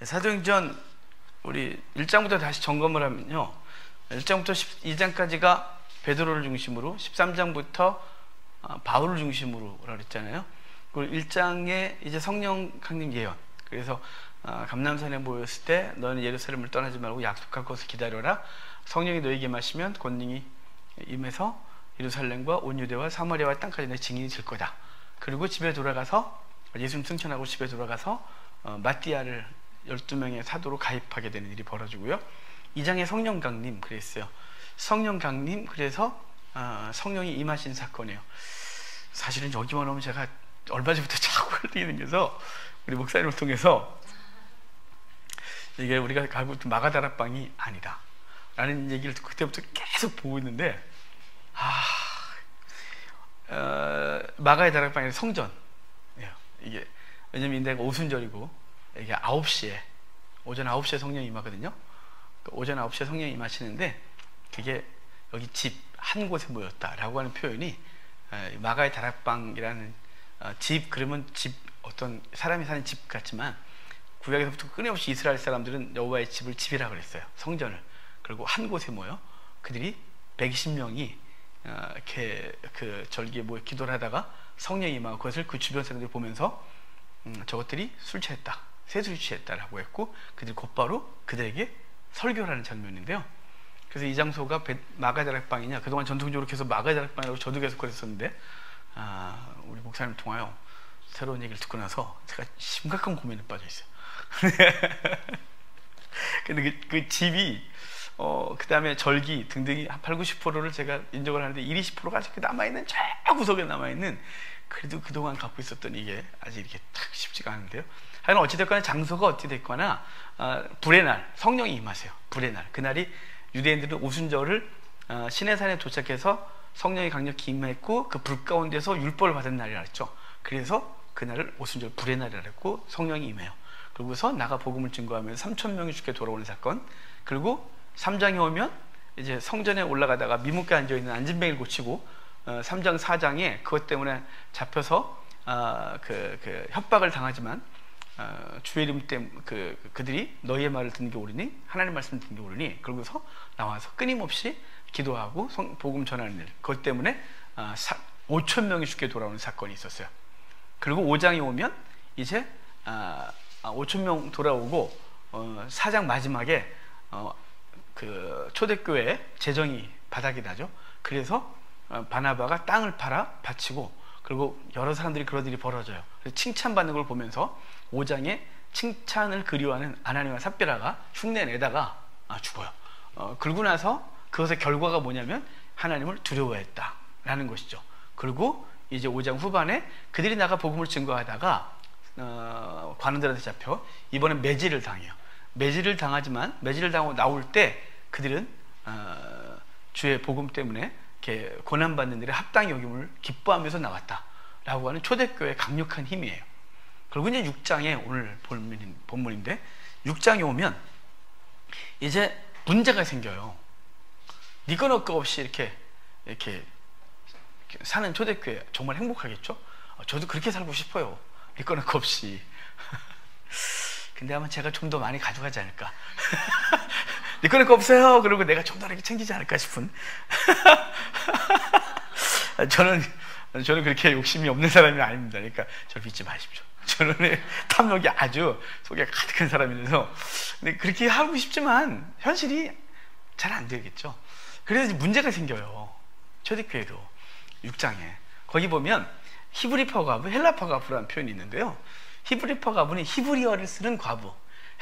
사도행전 우리 1장부터 다시 점검을 하면요, 1장부터 12장까지가 베드로를 중심으로, 13장부터 바울을 중심으로 그랬잖아요. 그리고 1장에 이제 성령 강림 예언. 그래서 감람산에 모였을 때 너는 예루살렘을 떠나지 말고 약속할 것을 기다려라. 성령이 너에게 임하시면 권능이 임해서 예루살렘과 온 유대와 사마리아와 땅까지 내 증인이 될 거다. 그리고 집에 돌아가서 예수님 승천하고 집에 돌아가서 마띠아를 12명의 사도로 가입하게 되는 일이 벌어지고요. 2장에 성령 강림 그랬어요. 성령 강림, 그래서 성령이 임하신 사건이에요. 사실은 여기만 오면 제가 얼마 전부터 자꾸 흘리는 게서 우리 목사님을 통해서 이게 우리가 가고 있던 마가다락방이 아니다 라는 얘기를 그때부터 계속 보고 있는데, 마가의 다락방이 성전이에요. 이게 왜냐면 내가 오순절이고 이게 9시에 오전 9시에 성령이 임하거든요. 오전 9시에 성령이 임하시는데 그게 여기 집 한 곳에 모였다라고 하는 표현이 마가의 다락방이라는 집, 그러면 집, 어떤 사람이 사는 집 같지만 구약에서부터 끊임없이 이스라엘 사람들은 여호와의 집을 집이라 그랬어요. 성전을. 그리고 한 곳에 모여 그들이 120명이 이렇게 그 절기에 모여 기도를 하다가 성령이 임하고 그것을 그 주변 사람들이 보면서 저것들이 술 취했다, 세술 취했다라고 했고 그들이 곧바로 그들에게 설교를 하는 장면인데요. 그래서 이 장소가 마가다락방이냐, 그동안 전통적으로 계속 마가다락방이라고 저도 계속 그랬었는데 우리 목사님 통하여 새로운 얘기를 듣고 나서 제가 심각한 고민에 빠져 있어요. 근데 그 집이 그 다음에 절기 등등이 한 80~90%를 제가 인정을 하는데 20~20%가 아직 남아있는, 저 구석에 남아있는, 그래도 그동안 갖고 있었던 이게 아직 이렇게 딱 쉽지가 않은데요. 하여간 어찌됐거나 장소가 어찌됐거나 불의 날, 성령이 임하세요. 불의 날, 그날이 유대인들은 오순절을 시내산에 도착해서 성령이 강력히 임했고 그 불 가운데서 율법을 받은 날이라 했죠. 그래서 그날을 오순절 불의 날이라 했고 성령이 임해요. 그러고서 나가 복음을 증거하면서 3,000명이 죽게 돌아오는 사건. 그리고 3장에 오면 이제 성전에 올라가다가 미문께 앉아있는 안진뱅이를 고치고 3장 4장에 그것 때문에 잡혀서 그 협박을 당하지만 주의 이름 때문에 그들이 너희의 말을 듣는 게 옳으니, 하나님 말씀을 듣는 게 옳으니, 그러고서 나와서 끊임없이 기도하고 복음 전하는 일, 그것 때문에 5,000명이 죽게 돌아오는 사건이 있었어요. 그리고 5장에 오면 이제 5,000명 돌아오고 4장 마지막에 그 초대교회 재정이 바닥이 나죠. 그래서 바나바가 땅을 팔아 바치고, 그리고 여러 사람들이 그런 일이 벌어져요. 그래서 칭찬받는 걸 보면서 5장에 칭찬을 그리워하는 아나니와 삽비라가 흉내내다가 죽어요. 그러고 나서 그것의 결과가 뭐냐면 하나님을 두려워했다라는 것이죠. 그리고 이제 5장 후반에 그들이 나가 복음을 증거하다가 관원들한테 잡혀 이번엔 매질을 당해요. 매질을 당하지만 매질을 당하고 나올 때 그들은 주의 복음 때문에 이렇게 고난받는 일에 합당히 여김을 기뻐하면서 나왔다라고 하는 초대교회의 강력한 힘이에요. 그리고 이제 6장에 오늘 본문인데 6장에 오면 이제 문제가 생겨요. 니꺼 너꺼 없이 이렇게 사는 초대교회 정말 행복하겠죠? 저도 그렇게 살고 싶어요. 니꺼 너꺼 없이. 근데 아마 제가 좀 더 많이 가져가지 않을까. 니꺼 너꺼 없어요. 그리고 내가 좀 더 이렇게 챙기지 않을까 싶은. 저는 그렇게 욕심이 없는 사람이 아닙니다. 그러니까 저를 믿지 마십시오. 저는 탐욕이 아주 속에 가득한 사람이라서. 근데 그렇게 하고 싶지만 현실이 잘 안 되겠죠. 그래서 문제가 생겨요. 초대교회도 6장에 거기 보면 히브리파 과부, 헬라파 과부라는 표현이 있는데요. 히브리파 과부는 히브리어를 쓰는 과부,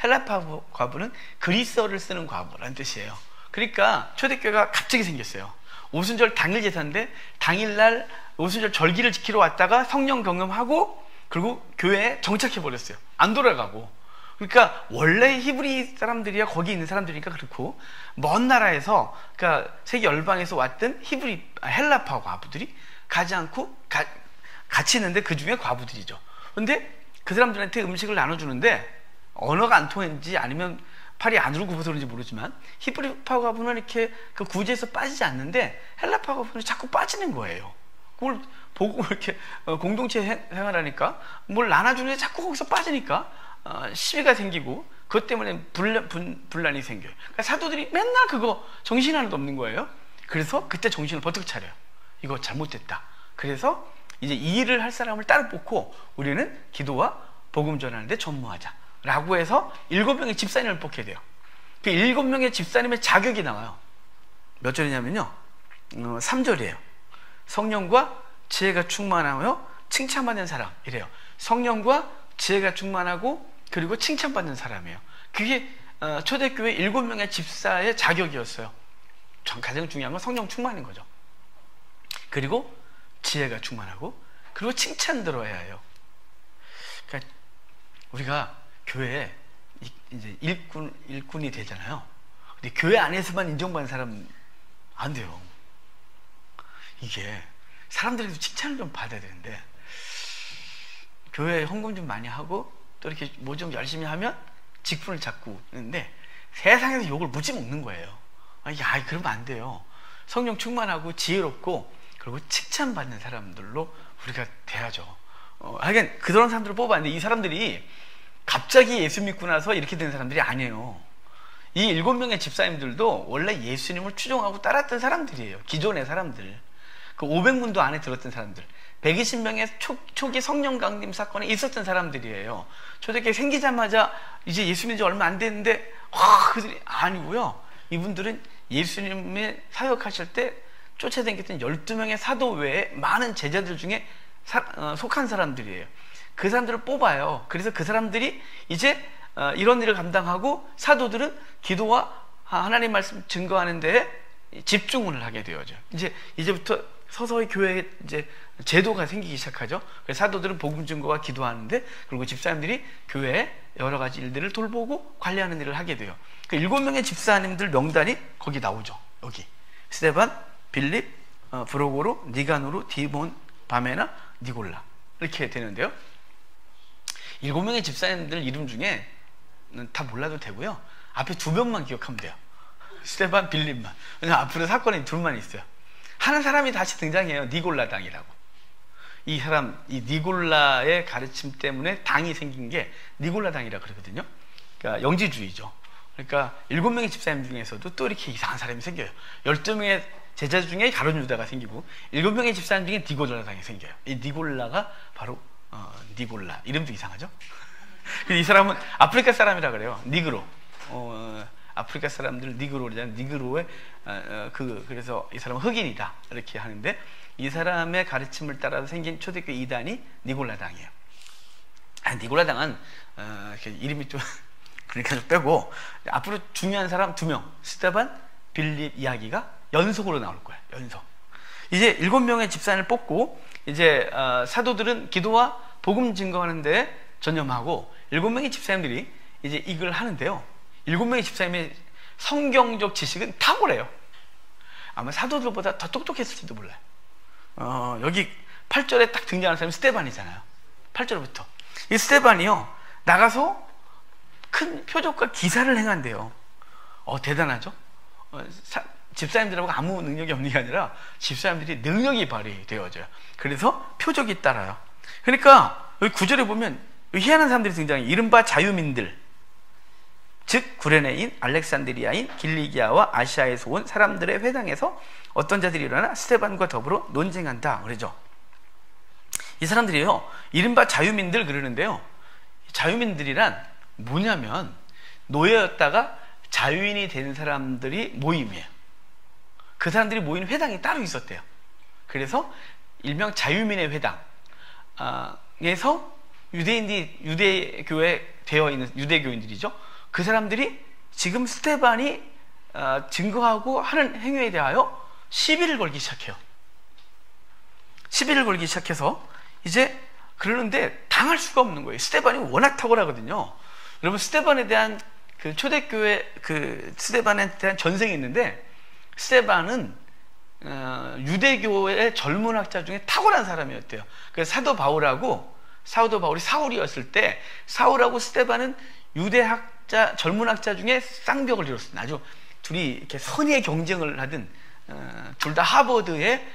헬라파 과부는 그리스어를 쓰는 과부라는 뜻이에요. 그러니까 초대교회가 갑자기 생겼어요. 오순절 당일 제사인데 당일날 오순절 절기를 지키러 왔다가 성령 경험하고 그리고 교회에 정착해버렸어요. 안 돌아가고. 그러니까 원래 히브리 사람들이야 거기 있는 사람들이니까 그렇고, 먼 나라에서, 그러니까 세계 열방에서 왔던 헬라파 과부들이 가지 않고 같이 있는데 그 중에 과부들이죠. 근데 그 사람들한테 음식을 나눠주는데 언어가 안 통했는지 아니면 팔이 안으로 굽어서 그런지 모르지만 히브리파 과부는 이렇게 그 구제에서 빠지지 않는데 헬라파 과부는 자꾸 빠지는 거예요. 그걸 보고 이렇게 공동체 생활하니까 뭘 나눠주는데 자꾸 거기서 빠지니까 시비가 생기고 그것 때문에 분란이 생겨요. 그러니까 사도들이 맨날 그거 정신 하나도 없는 거예요. 그래서 그때 정신을 버뜩 차려요. 이거 잘못됐다. 그래서 이제 이 일을 할 사람을 따로 뽑고 우리는 기도와 복음 전하는 데 전무하자 라고 해서 7명의 집사님을 뽑게 돼요. 그 7명의 집사님의 자격이 나와요. 몇 절이냐면요, 3절이에요. 성령과 지혜가 충만하여 칭찬받는 사람, 이래요. 성령과 지혜가 충만하고 그리고 칭찬받는 사람이에요. 그게 초대교회 7명의 집사의 자격이었어요. 가장 중요한 건 성령 충만인 거죠. 그리고 지혜가 충만하고 그리고 칭찬 들어야 해요. 그러니까 우리가 교회에 이제 일꾼이 되잖아요. 근데 교회 안에서만 인정받는 사람 안 돼요. 이게 사람들에게도 칭찬을 좀 받아야 되는데, 교회에 헌금 좀 많이 하고 또 이렇게 뭐 좀 열심히 하면 직분을 잡고 있는데 세상에서 욕을 무지 먹는 거예요. 야, 그러면 안 돼요. 성령 충만하고 지혜롭고 그리고 칭찬받는 사람들로 우리가 돼야죠. 하긴 그런 사람들을 뽑았는데 이 사람들이 갑자기 예수 믿고 나서 이렇게 된 사람들이 아니에요. 이 7명의 집사님들도 원래 예수님을 추종하고 따랐던 사람들이에요. 기존의 사람들. 그 500문도 안에 들었던 사람들, 120명의 초기 성령 강림 사건에 있었던 사람들이에요. 초대교회 생기자마자 이제 예수 믿은 지 얼마 안 됐는데 그들이 아니고요. 이분들은 예수님의 사역하실 때 쫓아다녔던 12명의 사도 외에 많은 제자들 중에 속한 사람들이에요. 그 사람들을 뽑아요. 그래서 그 사람들이 이제 이런 일을 감당하고 사도들은 기도와 하나님 말씀 증거하는 데에 집중을 하게 되어죠. 이제부터 서서히 교회에 이제 제도가 생기기 시작하죠. 그래서 사도들은 복음 증거와 기도하는데, 그리고 집사님들이 교회에 여러 가지 일들을 돌보고 관리하는 일을 하게 돼요. 그 7명의 집사님들 명단이 거기 나오죠. 여기 스데반, 빌립, 브로고로, 니가노르, 디몬, 바메나, 니골라, 이렇게 되는데요. 7명의 집사님들 이름 중에 다 몰라도 되고요. 앞에 2명만 기억하면 돼요. 스데반, 빌립만. 왜냐면 앞으로 사건이 둘만 있어요. 한 사람이 다시 등장해요. 니골라 당이라고. 이 니골라의 가르침 때문에 당이 생긴 게 니골라 당이라고 그러거든요. 그러니까 영지주의죠. 그러니까 7명의 집사님 중에서도 또 이렇게 이상한 사람이 생겨요. 12명의 제자 중에 가룟 유다가 생기고 7명의 집사님 중에 니골라 당이 생겨요. 이 니골라가 바로 니골라. 이름도 이상하죠? 이 사람은 아프리카 사람이라 그래요. 니그로. 아프리카 사람들 니그로잖아요. 니그로의 그래서 이 사람은 흑인이다 이렇게 하는데, 이 사람의 가르침을 따라서 생긴 초대교회 이단이 니골라당이에요. 니골라당은 이름이 좀 그러니까 좀 빼고 앞으로 중요한 사람 2명, 스데반, 빌립 이야기가 연속으로 나올 거예요. 연속. 이제 7명의 집사님을 뽑고 이제 사도들은 기도와 복음 증거하는데 전념하고 7명의 집사님들이 이제 이걸 하는데요. 7명의 집사님의 성경적 지식은 탁월해요. 아마 사도들보다 더 똑똑했을지도 몰라요. 여기 8절에 딱 등장하는 사람이 스데반이잖아요. 8절부터. 이 스데반이요, 나가서 큰 표적과 기사를 행한대요. 대단하죠? 집사님들하고 아무 능력이 없는 게 아니라 집사님들이 능력이 발휘되어져요. 그래서 표적이 따라요. 그러니까 여기 9절에 보면 희한한 사람들이 등장해요. 이른바 자유민들, 즉 구레네인, 알렉산드리아인, 길리기아와 아시아에서 온 사람들의 회당에서 어떤 자들이 일어나 스데반과 더불어 논쟁한다 그러죠. 이 사람들이요, 이른바 자유민들 그러는데요, 자유민들이란 뭐냐면 노예였다가 자유인이 된 사람들이 모임이에요. 그 사람들이 모이는 회당이 따로 있었대요. 그래서 일명 자유민의 회당에서 유대교에 되어 있는 유대교인들이죠. 그 사람들이 지금 스데반이 증거하고 하는 행위에 대하여 시비를 걸기 시작해요. 시비를 걸기 시작해서 이제 그러는데 당할 수가 없는 거예요. 스데반이 워낙 탁월하거든요. 여러분, 스데반에 대한 그 초대교회 스데반에 대한 전생이 있는데, 스데반은 유대교의 젊은 학자 중에 탁월한 사람이었대요. 그래서 사도 바울이 사울이었을 때 사울하고 스데반은 젊은 학자 중에 쌍벽을 이뤘어요. 아주 둘이 이렇게 선의의 경쟁을 하든, 둘 다 하버드에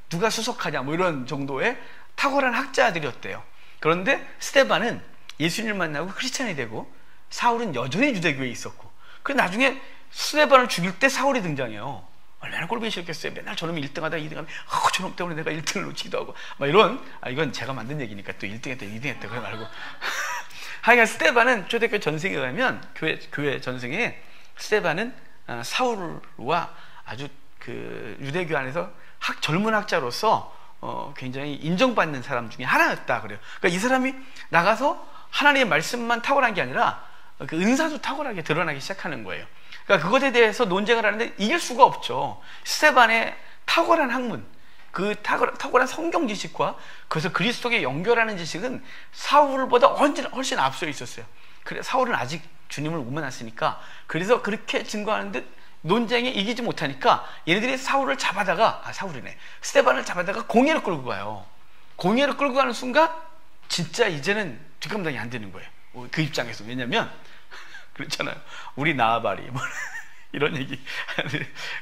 누가 수석하냐 뭐 이런 정도의 탁월한 학자들이었대요. 그런데 스데반은 예수님을 만나고 크리스찬이 되고 사울은 여전히 유대교에 있었고, 그 나중에 스데반을 죽일 때 사울이 등장해요. 얼마나 꼴보기 싫겠어요. 맨날 저놈이 1등하다 2등하면 저놈 때문에 내가 1등을 놓치기도 하고 막 이런, 이건 제가 만든 얘기니까 또 1등했다 2등했다 그러지 말고 하여간 스데반은 초대교회 전승에 가면 교회 전승에 스데반은 사울과 아주 그 유대교 안에서 젊은 학자로서 굉장히 인정받는 사람 중에 하나였다 그래요. 그러니까 이 사람이 나가서 하나님의 말씀만 탁월한 게 아니라 그 은사도 탁월하게 드러나기 시작하는 거예요. 그러니까 그것에 대해서 논쟁을 하는데 이길 수가 없죠. 스데반의 탁월한 학문, 그 탁월한 성경 지식과 그래서 그리스도께 연결하는 지식은 사울보다 훨씬 앞서 있었어요. 그래 사울은 아직 주님을 못 만났으니까, 그래서 그렇게 증거하는 듯 논쟁에 이기지 못하니까 얘네들이 사울을 잡아다가 스데반을 잡아다가 공회를 끌고 가요. 공회를 끌고 가는 순간 진짜 이제는 뒷감당이 안 되는 거예요. 그 입장에서. 왜냐면 그렇잖아요. 우리 나아바리 뭐 이런 얘기.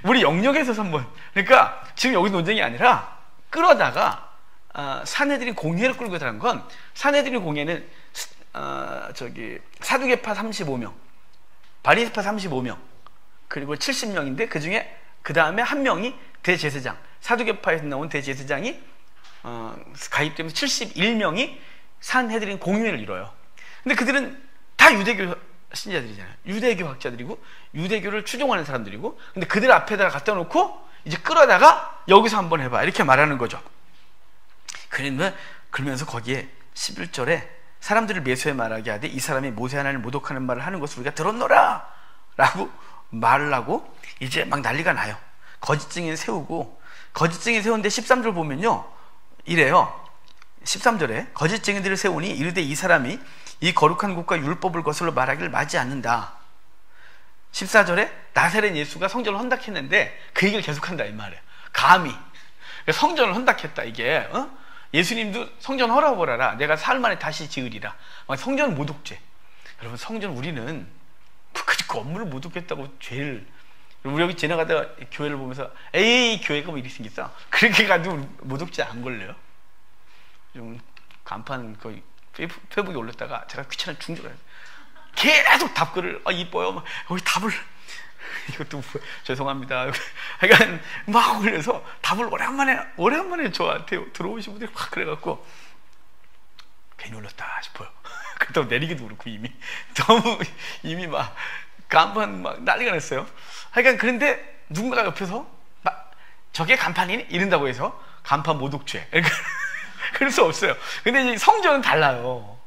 우리 영역에서 한번. 그러니까 지금 여기 논쟁이 아니라 끌어다가 사내들이 공회를 끌고 가는 건, 사내들이 공회는 사두개파 35명, 바리새파 35명, 그리고 70명인데 그 중에 그 다음에 한 명이 대제사장, 사두개파에서 나온 대제사장이 가입되면서 71명이 산헤드린 공회를 이뤄요. 근데 그들은 다 유대교 신자들이잖아요. 유대교 학자들이고 유대교를 추종하는 사람들이고, 근데 그들 앞에다가 갖다 놓고 이제 끌어다가 여기서 한번 해봐 이렇게 말하는 거죠. 그러면서 거기에 11절에 사람들을 매수해 말하게 하되 이 사람이 모세 하나님을 모독하는 말을 하는 것을 우리가 들었노라 라고 말을 하고 이제 막 난리가 나요. 거짓 증인 세우고, 거짓 증인 세우는데 13절 보면요 이래요. 13절에 거짓 증인들을 세우니 이르되 이 사람이 이 거룩한 곳과 율법을 거슬러 말하기를 마지 않는다. 14절에 나사렛 예수가 성전을 헌납했는데 그 얘기를 계속한다 이 말이에요. 감히 성전을 헌납했다. 이게 예수님도 성전 허락하라, 내가 사흘 만에 다시 지으리라. 성전 모독죄. 여러분, 성전 우리는 그 건물을 모독했다고 죄를, 우리 여기 지나가다가 교회를 보면서 에이 교회가 뭐 이리 생겼어 그렇게 가도 모독죄 안 걸려요. 좀 간판 거의 페북에 올렸다가 제가 귀찮아 죽는 줄 알아요. 계속 답글을 이뻐요 여기 답을 이것도 죄송합니다 하여간 막 올려서 답을 오랜만에 저한테 들어오신 분들이 막 그래갖고 괜히 올렸다 싶어요. 그렇다고 내리기도 그렇고 이미 막 간판 막 난리가 났어요. 하여간 그런데 누군가가 옆에서 막 저게 간판이니? 이런다고 해서 간판 모독죄 그럴 수 없어요. 근데 이 성전은 달라요.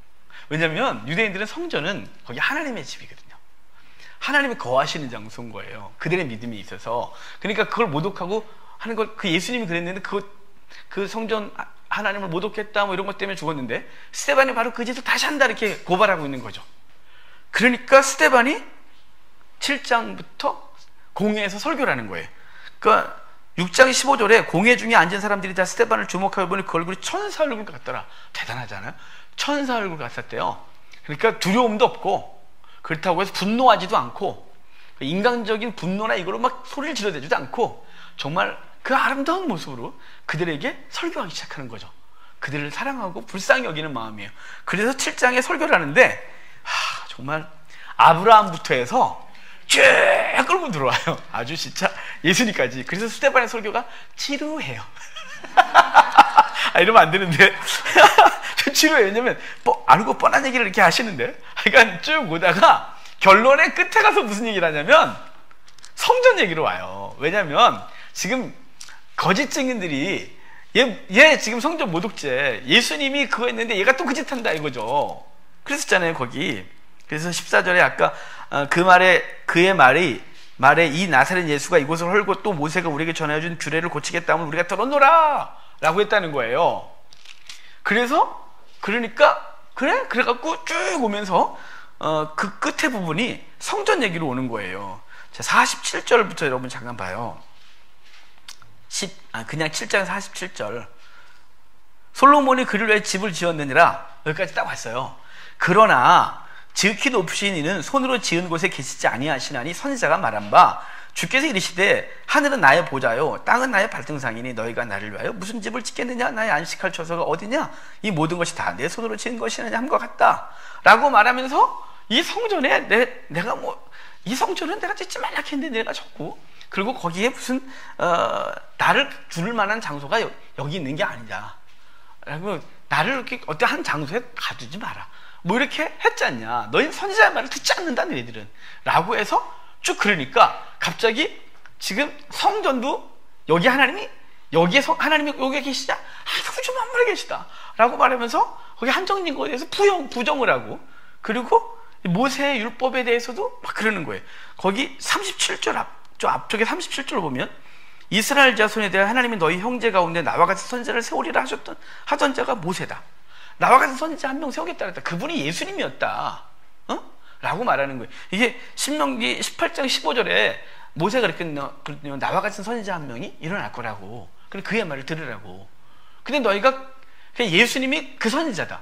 왜냐면 유대인들은 성전은 거기 하나님의 집이거든요. 하나님이 거하시는 장소인 거예요. 그들의 믿음이 있어서. 그러니까 그걸 모독하고 하는 걸, 그 예수님이 그랬는데 그 성전 하나님을 모독했다 뭐 이런 것 때문에 죽었는데 스데반이 바로 그 짓을 다시 한다 이렇게 고발하고 있는 거죠. 그러니까 스데반이 7장부터 공회에서 설교를 하는 거예요. 그러니까 6장 15절에 공회 중에 앉은 사람들이 다 스데반을 주목하고 보니 그 얼굴이 천사 얼굴 같더라. 대단하잖아요. 천사 얼굴 같았대요. 그러니까 두려움도 없고, 그렇다고 해서 분노하지도 않고, 인간적인 분노나 이거로 막 소리를 지르대지도 않고, 정말 그 아름다운 모습으로 그들에게 설교하기 시작하는 거죠. 그들을 사랑하고 불쌍히 여기는 마음이에요. 그래서 7장에 설교를 하는데 정말 아브라함부터 해서 쭉 끌고 들어와요. 아주 진짜 예수님까지. 그래서 스데반의 설교가 지루해요. 이러면 안 되는데 지루해요. 왜냐면 알고 뻔한 얘기를 이렇게 하시는데, 그러니까 쭉 오다가 결론의 끝에 가서 무슨 얘기를 하냐면 성전 얘기로 와요. 왜냐면 지금 거짓 증인들이 얘 지금 성전 모독죄, 예수님이 그거 했는데 얘가 또 그 짓 한다 이거죠. 그랬었잖아요 거기. 그래서 14절에 아까 그의 말에 이 나사렛 예수가 이곳을 헐고 또 모세가 우리에게 전해준 규례를 고치겠다 하면 우리가 들었노라 라고 했다는 거예요. 그러니까 그래갖고 쭉 오면서 그 끝에 부분이 성전 얘기로 오는 거예요. 자, 47절부터 여러분 잠깐 봐요. 그냥 7장 47절. 솔로몬이 그를 위해 집을 지었느니라. 여기까지 딱 왔어요. 그러나 지극히 높으신 이는 손으로 지은 곳에 계시지 아니하시나니 선지자가 말한 바 주께서 이르시되 하늘은 나의 보좌요 땅은 나의 발등상이니 너희가 나를 위하여 무슨 집을 짓겠느냐? 나의 안식할 처소가 어디냐? 이 모든 것이 다 내 손으로 지은 것이느냐 함과 같다 라고 말하면서 이 성전에 내가 뭐 이 성전은 내가 짓지 말라 했는데 내가 졌고, 그리고 거기에 무슨 나를 두를 만한 장소가 여기 있는 게 아니냐, 라고 나를 이렇게 어떤 한 장소에 가두지 마라, 뭐 이렇게 했지 않냐. 너희는 선지자의 말을 듣지 않는다 너희들은, 라고 해서 쭉. 그러니까 갑자기 지금 성전도 여기 하나님이 하나님이 여기 계시자, 구주 만물에 계시다 라고 말하면서 거기 한정된 거에 대해서 부정을 하고, 그리고 모세의 율법에 대해서도 막 그러는 거예요. 거기 37절 앞쪽에 37절을 보면, 이스라엘 자손에 대해 하나님이 너희 형제 가운데 나와 같은 선지자를 세우리라 하던 자가 모세다. 나와 같은 선지자 한 명 세우겠다 그랬다. 그분이 예수님이었다, 라고 말하는 거예요. 이게 신명기 18장 15절에 모세가 그랬거든요. 나와 같은 선지자 한 명이 일어날 거라고. 그래, 그의 말을 들으라고. 근데 너희가 그냥 예수님이 그 선지자다,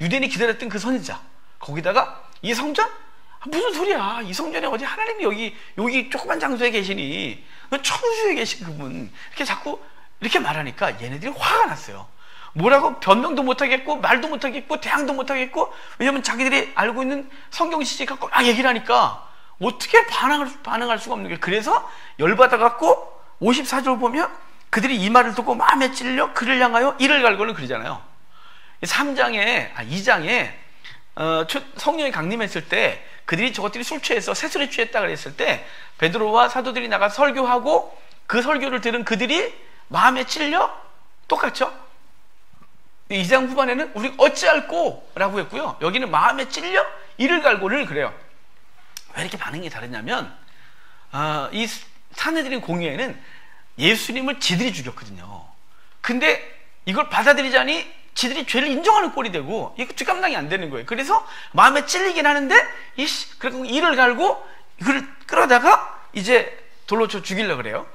유대인이 기다렸던 그 선지자, 거기다가 이 성전? 무슨 소리야, 이 성전에 어디 하나님이 여기 조그만 장소에 계시니, 천수에 계신 그분, 이렇게 자꾸 이렇게 말하니까 얘네들이 화가 났어요. 뭐라고 변명도 못하겠고 말도 못하겠고 대항도 못하겠고, 왜냐면 자기들이 알고 있는 성경 지식 갖고 막 얘기를 하니까 어떻게 반응할 수가 없는 거예요. 그래서 열받아갖고 54절 보면 그들이 이 말을 듣고 마음에 찔려 그를 향하여 이를 갈고는 그러잖아요. 2장에 성령이 강림했을 때 그들이 저것들이 술 취해서 새술에 취했다 그랬을 때 베드로와 사도들이 나가 설교하고 그 설교를 들은 그들이 마음에 찔려, 똑같죠? 2장 후반에는 우리 어찌할꼬 라고 했고요, 여기는 마음에 찔려 이를 갈고를 그래요. 왜 이렇게 반응이 다르냐면, 이 사내들인 공의회는 예수님을 지들이 죽였거든요. 근데 이걸 받아들이자니 지들이 죄를 인정하는 꼴이 되고, 이거 뒷감당이 안 되는 거예요. 그래서 마음에 찔리긴 하는데, 그리고 이를 갈고 이걸 끌어다가 이제 돌로 쳐 죽이려고 그래요.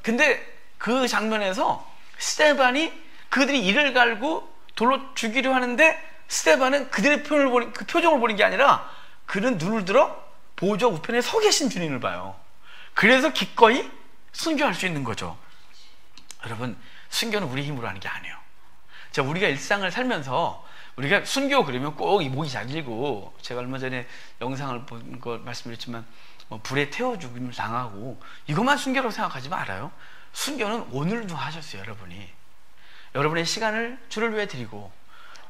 근데 그 장면에서 스데반이 그들이 이를 갈고 돌로 죽이려 하는데, 스데반은 그들의 그 표정을 보는 게 아니라 그는 눈을 들어 보좌 우편에 서 계신 주님을 봐요. 그래서 기꺼이 순교할 수 있는 거죠. 여러분, 순교는 우리 힘으로 하는 게 아니에요. 자, 우리가 일상을 살면서 우리가 순교 그러면 꼭 이 목이 잠기고, 제가 얼마 전에 영상을 본 거 말씀드렸지만 불에 태워 죽임을 당하고, 이것만 순교라고 생각하지 말아요. 순교는 오늘도 하셨어요. 여러분의 시간을 주를 위해 드리고,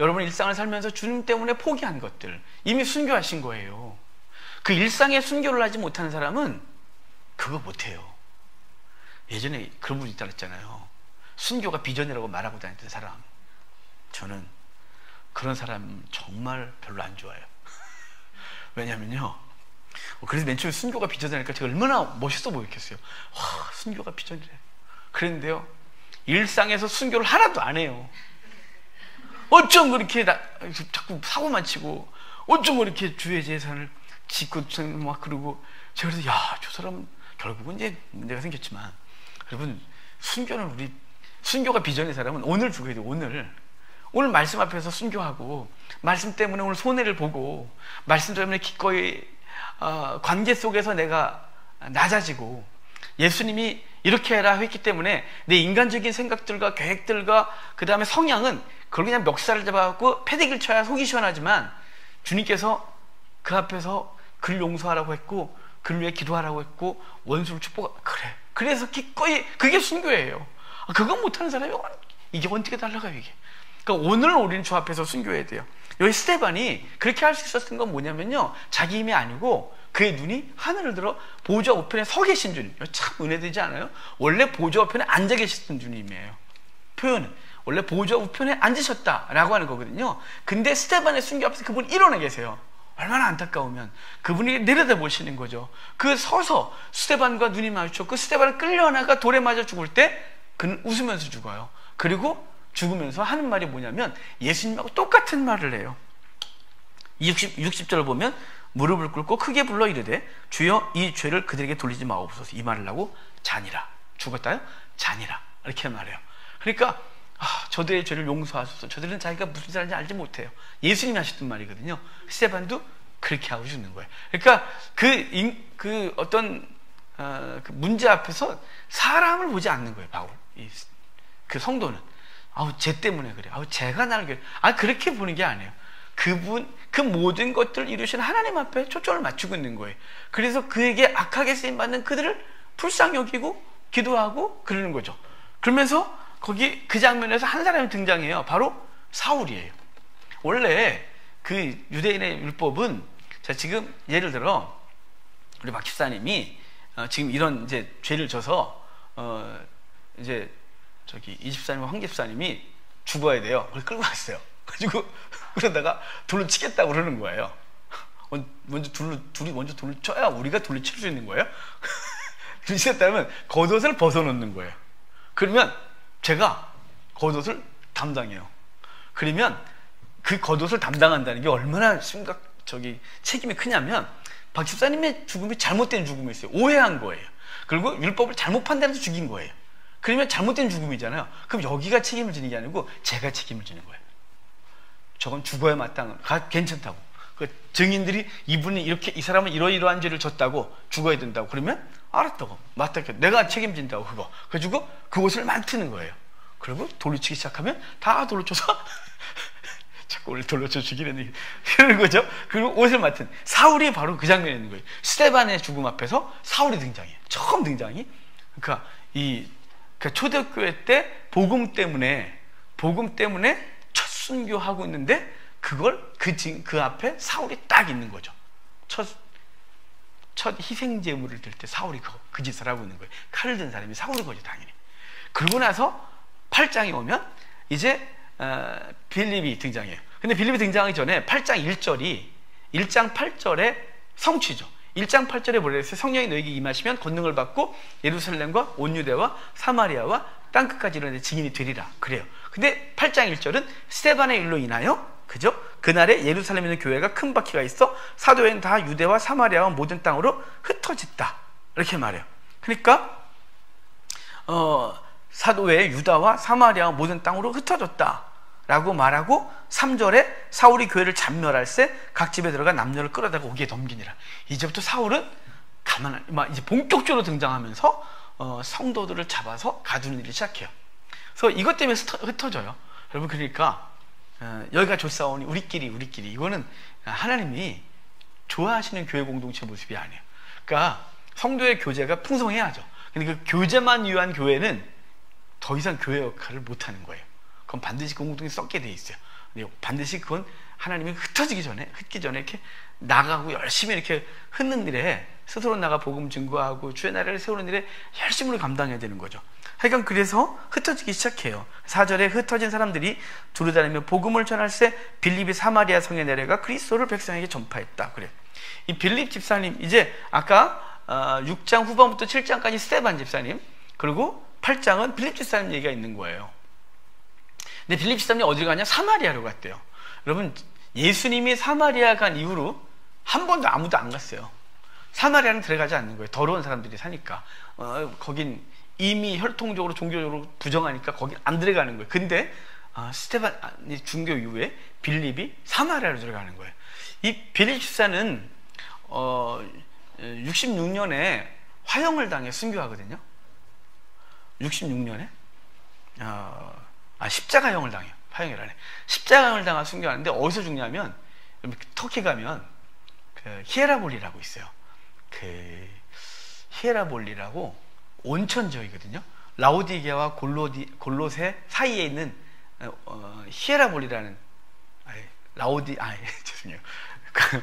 여러분의 일상을 살면서 주님 때문에 포기한 것들 이미 순교하신 거예요. 그 일상에 순교를 하지 못하는 사람은 그거 못해요. 예전에 그런 분이 있다 그랬잖아요. 순교가 비전이라고 말하고 다녔던 사람. 저는 그런 사람 정말 별로 안 좋아해요. 왜냐면요, 그래서 맨 처음에 순교가 비전이니까 제가 얼마나 멋있어 보였겠어요. 와, 순교가 비전이래. 그랬는데요, 일상에서 순교를 하나도 안 해요. 어쩜 그렇게 자꾸 사고만 치고, 어쩜 그렇게 주의 재산을 짓고 막 그러고. 제가 그래서 저 사람은 결국은 이제 문제가 생겼지만, 여러분, 순교가 비전의 사람은 오늘 죽어야 돼요. 오늘 말씀 앞에서 순교하고, 말씀 때문에 오늘 손해를 보고, 말씀 때문에 기꺼이 관계 속에서 내가 낮아지고, 예수님이 이렇게 해라 했기 때문에 내 인간적인 생각들과 계획들과 그 다음에 성향은 그걸 그냥 멱살을 잡아갖고 패대기를 쳐야 속이 시원하지만, 주님께서 그 앞에서 그를 용서하라고 했고, 그를 위해 기도하라고 했고, 원수를 그래. 그래서 기꺼이, 그게 순교예요. 그건 못하는 사람이 이게 어떻게 달라가요, 이게. 그러니까 오늘 우리는 주 앞에서 순교해야 돼요. 여기 스데반이 그렇게 할 수 있었던 건 뭐냐면요, 자기 힘이 아니고 그의 눈이 하늘을 들어 보좌 우편에 서 계신 주님. 참 은혜되지 않아요? 원래 보좌 우편에 앉아 계셨던 주님이에요. 표현은 원래 보좌 우편에 앉으셨다라고 하는 거거든요. 근데 스데반의 순교 앞에서 그분이 일어나 계세요. 얼마나 안타까우면 그분이 내려다 보시는 거죠. 그 서서 스데반과 눈이 마주쳤고, 스데반을 끌려나가 돌에 맞아 죽을 때 그는 웃으면서 죽어요. 그리고 죽으면서 하는 말이 뭐냐면 예수님하고 똑같은 말을 해요. 60절을 보면 무릎을 꿇고 크게 불러 이르되 주여 이 죄를 그들에게 돌리지 마옵소서. 이 말을 하고 자니라. 죽었다요? 자니라. 이렇게 말해요. 그러니까 저들의 죄를 용서하소서. 저들은 자기가 무슨 사람인지 알지 못해요. 예수님이 하셨던 말이거든요. 스데반도 그렇게 하고 죽는 거예요. 그러니까 그 어떤 그 문제 앞에서 사람을 보지 않는 거예요. 바울 그 성도는 쟤 때문에 그래. 쟤가 나를 그래. 그렇게 보는 게 아니에요. 그 모든 것들을 이루신 하나님 앞에 초점을 맞추고 있는 거예요. 그래서 그에게 악하게 쓰임받는 그들을 불쌍히 여기고 기도하고 그러는 거죠. 그러면서 거기 그 장면에서 한 사람이 등장해요. 바로 사울이에요. 원래 그 유대인의 율법은, 자, 지금 예를 들어 우리 박 집사님이 지금 이런 이제 죄를 져서 이제 저기 이 집사님과 황 집사님이 죽어야 돼요. 그걸 끌고 갔어요. 가지고 그러다가 돌로 치겠다고 그러는 거예요. 둘이 먼저 돌을 쳐야 우리가 돌로 칠 수 있는 거예요. 돌을 치겠다면 겉옷을 벗어놓는 거예요. 그러면 제가 겉옷을 담당해요. 그러면 그 겉옷을 담당한다는 게 얼마나 책임이 크냐면, 박 집사님의 죽음이 잘못된 죽음이었어요. 오해한 거예요. 그리고 율법을 잘못 판단해서 죽인 거예요. 그러면 잘못된 죽음이잖아요. 그럼 여기가 책임을 지는 게 아니고 제가 책임을 지는 거예요. 저건 죽어야 마땅한, 괜찮다고. 그 증인들이 이 사람은 이러이러한 죄를 졌다고, 죽어야 된다고. 그러면 알았다고. 맞다고. 내가 책임진다고, 그거. 그래가지고 그것을 만트는 거예요. 그리고 돌로 치기 시작하면 다 돌로 쳐서 자꾸 우리 돌로 쳐 죽이는 이러는 거죠. 그리고 옷을 맡은 사울이 바로 그 장면에 있는 거예요. 스데반의 죽음 앞에서 사울이 등장해요. 처음 등장이. 그러니까 초대교회 때 복음 때문에 첫 순교하고 있는데, 그걸 그 앞에 사울이 딱 있는 거죠. 첫 희생 제물을 들 때 사울이 그 짓을 하고 있는 거예요. 칼을 든 사람이 사울인 거죠, 당연히. 그러고 나서 8장에 오면 이제 빌립이 등장해요. 근데 빌립이 등장하기 전에 8장 1절이 1장 8절의 성취죠. 1장 8절에 뭐라 했어요? 성령이 너에게 임하시면 권능을 받고 예루살렘과 온 유대와 사마리아와 땅끝까지 이르는 데 증인이 되리라. 그래요. 근데 8장 1절은 스데반의 일로 인하여, 그죠? 그날에 예루살렘에 있는 교회가 큰 바퀴가 있어 사도회는 다 유대와 사마리아와 모든 땅으로 흩어졌다. 이렇게 말해요. 그러니까 사도회의 유다와 사마리아와 모든 땅으로 흩어졌다 라고 말하고, 3절에 사울이 교회를 잔멸할세 각 집에 들어가 남녀를 끌어다가 오기에 넘기니라. 이제부터 사울은 이제 본격적으로 등장하면서 성도들을 잡아서 가두는 일을 시작해요. 그래서 이것 때문에 흩어져요. 여러분, 그러니까 여기가 좋사오니 우리끼리 이거는 하나님이 좋아하시는 교회 공동체 모습이 아니에요. 그러니까 성도의 교제가 풍성해야죠. 근데 그 교제만 위한 교회는 더 이상 교회 역할을 못하는 거예요. 그건 반드시 공동체에 썩게 돼 있어요. 근데 반드시 그건 하나님이 흩기 전에 이렇게 나가고 열심히 이렇게 흩는 일에, 스스로 나가 복음 증거하고 주의 나라를 세우는 일에 열심히 감당해야 되는 거죠. 하여간 그래서 흩어지기 시작해요. 4절에 흩어진 사람들이 두루다니며 복음을 전할세 빌립이 사마리아 성에 내려가 그리스도를 백성에게 전파했다. 그래. 이 빌립 집사님, 이제 아까 6장 후반부터 7장까지 스데반 집사님, 그리고 8장은 빌립 집사님 얘기가 있는 거예요. 근데 빌립 집사님이 어디 가냐? 사마리아로 갔대요. 여러분, 예수님이 사마리아 간 이후로 한 번도 아무도 안 갔어요. 사마리아는 들어가지 않는 거예요. 더러운 사람들이 사니까. 거긴 이미 혈통적으로 종교적으로 부정하니까 거긴 안 들어가는 거예요. 근데 스데반이 중교 이후에 빌립이 사마리아로 들어가는 거예요. 이 빌립 집사는 66년에 화형을 당해 순교하거든요. 66년에 십자가형을 당해요. 화형이라네. 십자가형을 당한 순교하는데 어디서 죽냐면, 터키 가면 그 히에라볼리라고 있어요. 그 히에라볼리라고 온천 지역이거든요. 라오디게와 골로새 사이에 있는 히에라볼리라는 죄송해요.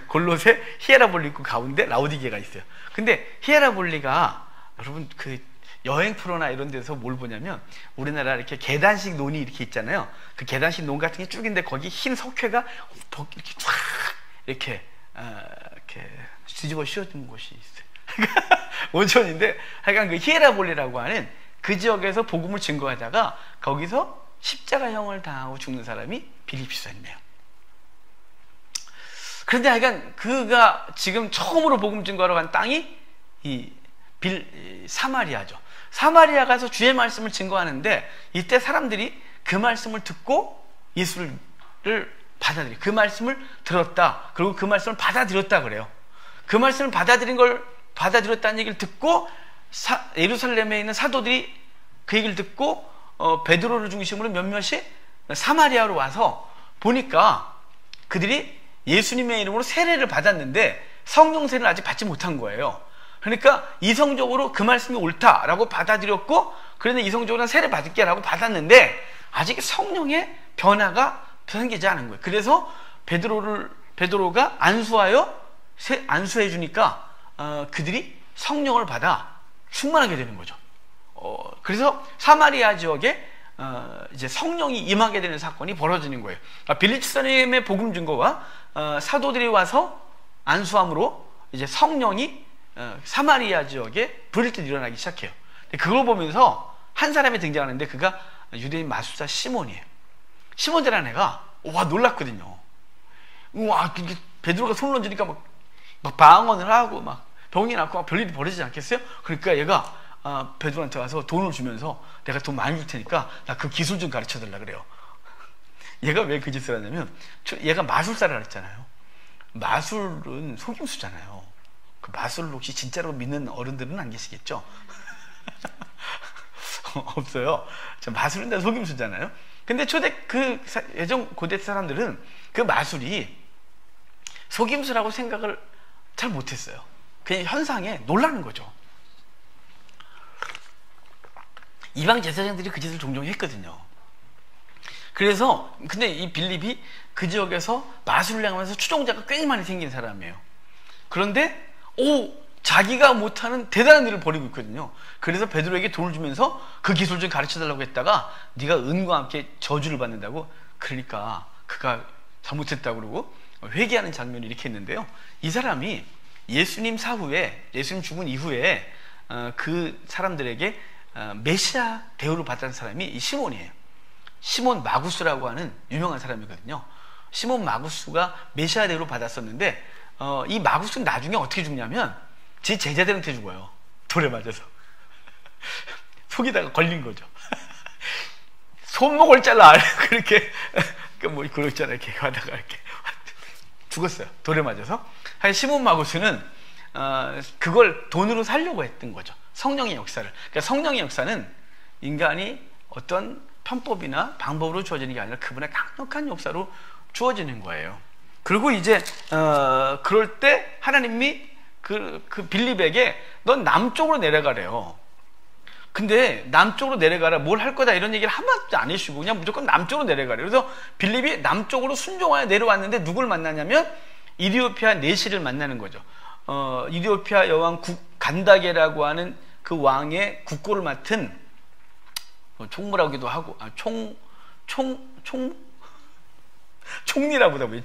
골로새 히에라볼리 있고 가운데 라오디게가 있어요. 근데 히에라볼리가, 여러분, 그 여행 프로나 이런 데서 뭘 보냐면, 우리나라 이렇게 계단식 논이 이렇게 있잖아요. 그 계단식 논 같은 게 쭉 있는데 거기 흰 석회가 이렇게 쫙 이렇게 뒤집어 씌워진 곳이 있어요. 온천인데, 하여간 그 히에라볼리라고 하는 그 지역에서 복음을 증거하다가 거기서 십자가형을 당하고 죽는 사람이 빌립 집사님이에요. 그런데 하여간 그가 지금 처음으로 복음 증거하러 간 땅이 사마리아죠. 사마리아 가서 주의 말씀을 증거하는데, 이때 사람들이 그 말씀을 듣고 예수를 받아들여, 그 말씀을 들었다. 그리고 그 말씀을 받아들였다 그래요. 그 말씀을 받아들였다는 얘기를 듣고 예루살렘에 있는 사도들이 그 얘기를 듣고 베드로를 중심으로 몇몇이 사마리아로 와서 보니까 그들이 예수님의 이름으로 세례를 받았는데 성령 세례를 아직 받지 못한 거예요. 그러니까 이성적으로 그 말씀이 옳다라고 받아들였고, 그런데 이성적으로 세례 받을게라고 받았는데 아직 성령의 변화가 생기지 않은 거예요. 그래서 베드로가 안수해 주니까 그들이 성령을 받아 충만하게 되는 거죠. 그래서 사마리아 지역에 이제 성령이 임하게 되는 사건이 벌어지는 거예요. 빌립 집사님의 복음 증거와 사도들이 와서 안수함으로 이제 성령이 사마리아 지역에 불일듯 일어나기 시작해요. 그걸 보면서 한 사람이 등장하는데 그가 유대인 마술사 시몬이에요. 시몬이라는 애가 와 놀랐거든요. 와 베드로가 손을 얹으니까 막 방언을 하고 막 병이 났고 막 별일이 벌어지지 않겠어요? 그러니까 얘가 베드로한테 와서 돈을 주면서 내가 돈 많이 줄 테니까 나 그 기술 좀 가르쳐 달라 그래요. 얘가 왜 그 짓을 하냐면 얘가 마술사를 했잖아요. 마술은 속임수잖아요. 그 마술을 혹시 진짜로 믿는 어른들은 안 계시겠죠? 없어요. 마술은 다 속임수잖아요. 근데 예전 고대 사람들은 그 마술이 속임수라고 생각을 잘 못했어요. 그냥 현상에 놀라는 거죠. 이방 제사장들이 그 짓을 종종 했거든요. 그래서 근데 이 빌립이 그 지역에서 마술을 행하면서 추종자가 꽤 많이 생긴 사람이에요. 그런데 자기가 못하는 대단한 일을 벌이고 있거든요. 그래서 베드로에게 돈을 주면서 그 기술 좀 가르쳐달라고 했다가 네가 은과 함께 저주를 받는다고, 그러니까 그가 잘못했다고 그러고 회개하는 장면을 이렇게 했는데요. 이 사람이 예수님 죽은 이후에 그 사람들에게 메시아 대우를 받았던 사람이 이 시몬이에요. 시몬 마구스라고 하는 유명한 사람이거든요. 시몬 마구스가 메시아 대우를 받았었는데 이 마구스는 나중에 어떻게 죽냐면 제 제자들한테 죽어요. 돌에 맞아서. 속에다가 걸린 거죠. 손목을 잘라 그렇게 뭐 그렇잖아요. 이렇게 하다가 이렇게 죽었어요. 돌에 맞아서. 시몬 마구스는 그걸 돈으로 살려고 했던 거죠. 성령의 역사를. 그러니까 성령의 역사는 인간이 어떤 편법이나 방법으로 주어지는 게 아니라 그분의 강력한 역사로 주어지는 거예요. 그리고 이제 그럴 때 하나님이 그 빌립에게 넌 남쪽으로 내려가래요. 근데 남쪽으로 내려가라, 뭘 할 거다 이런 얘기를 한마디도 안 해주시고 그냥 무조건 남쪽으로 내려가래요. 그래서 빌립이 남쪽으로 순종하여 내려왔는데 누굴 만나냐면 이디오피아 내시를 만나는 거죠. 이디오피아 여왕 간다게라고 하는 그 왕의 국고를 맡은 총무라기도 하고 총리라고다 보니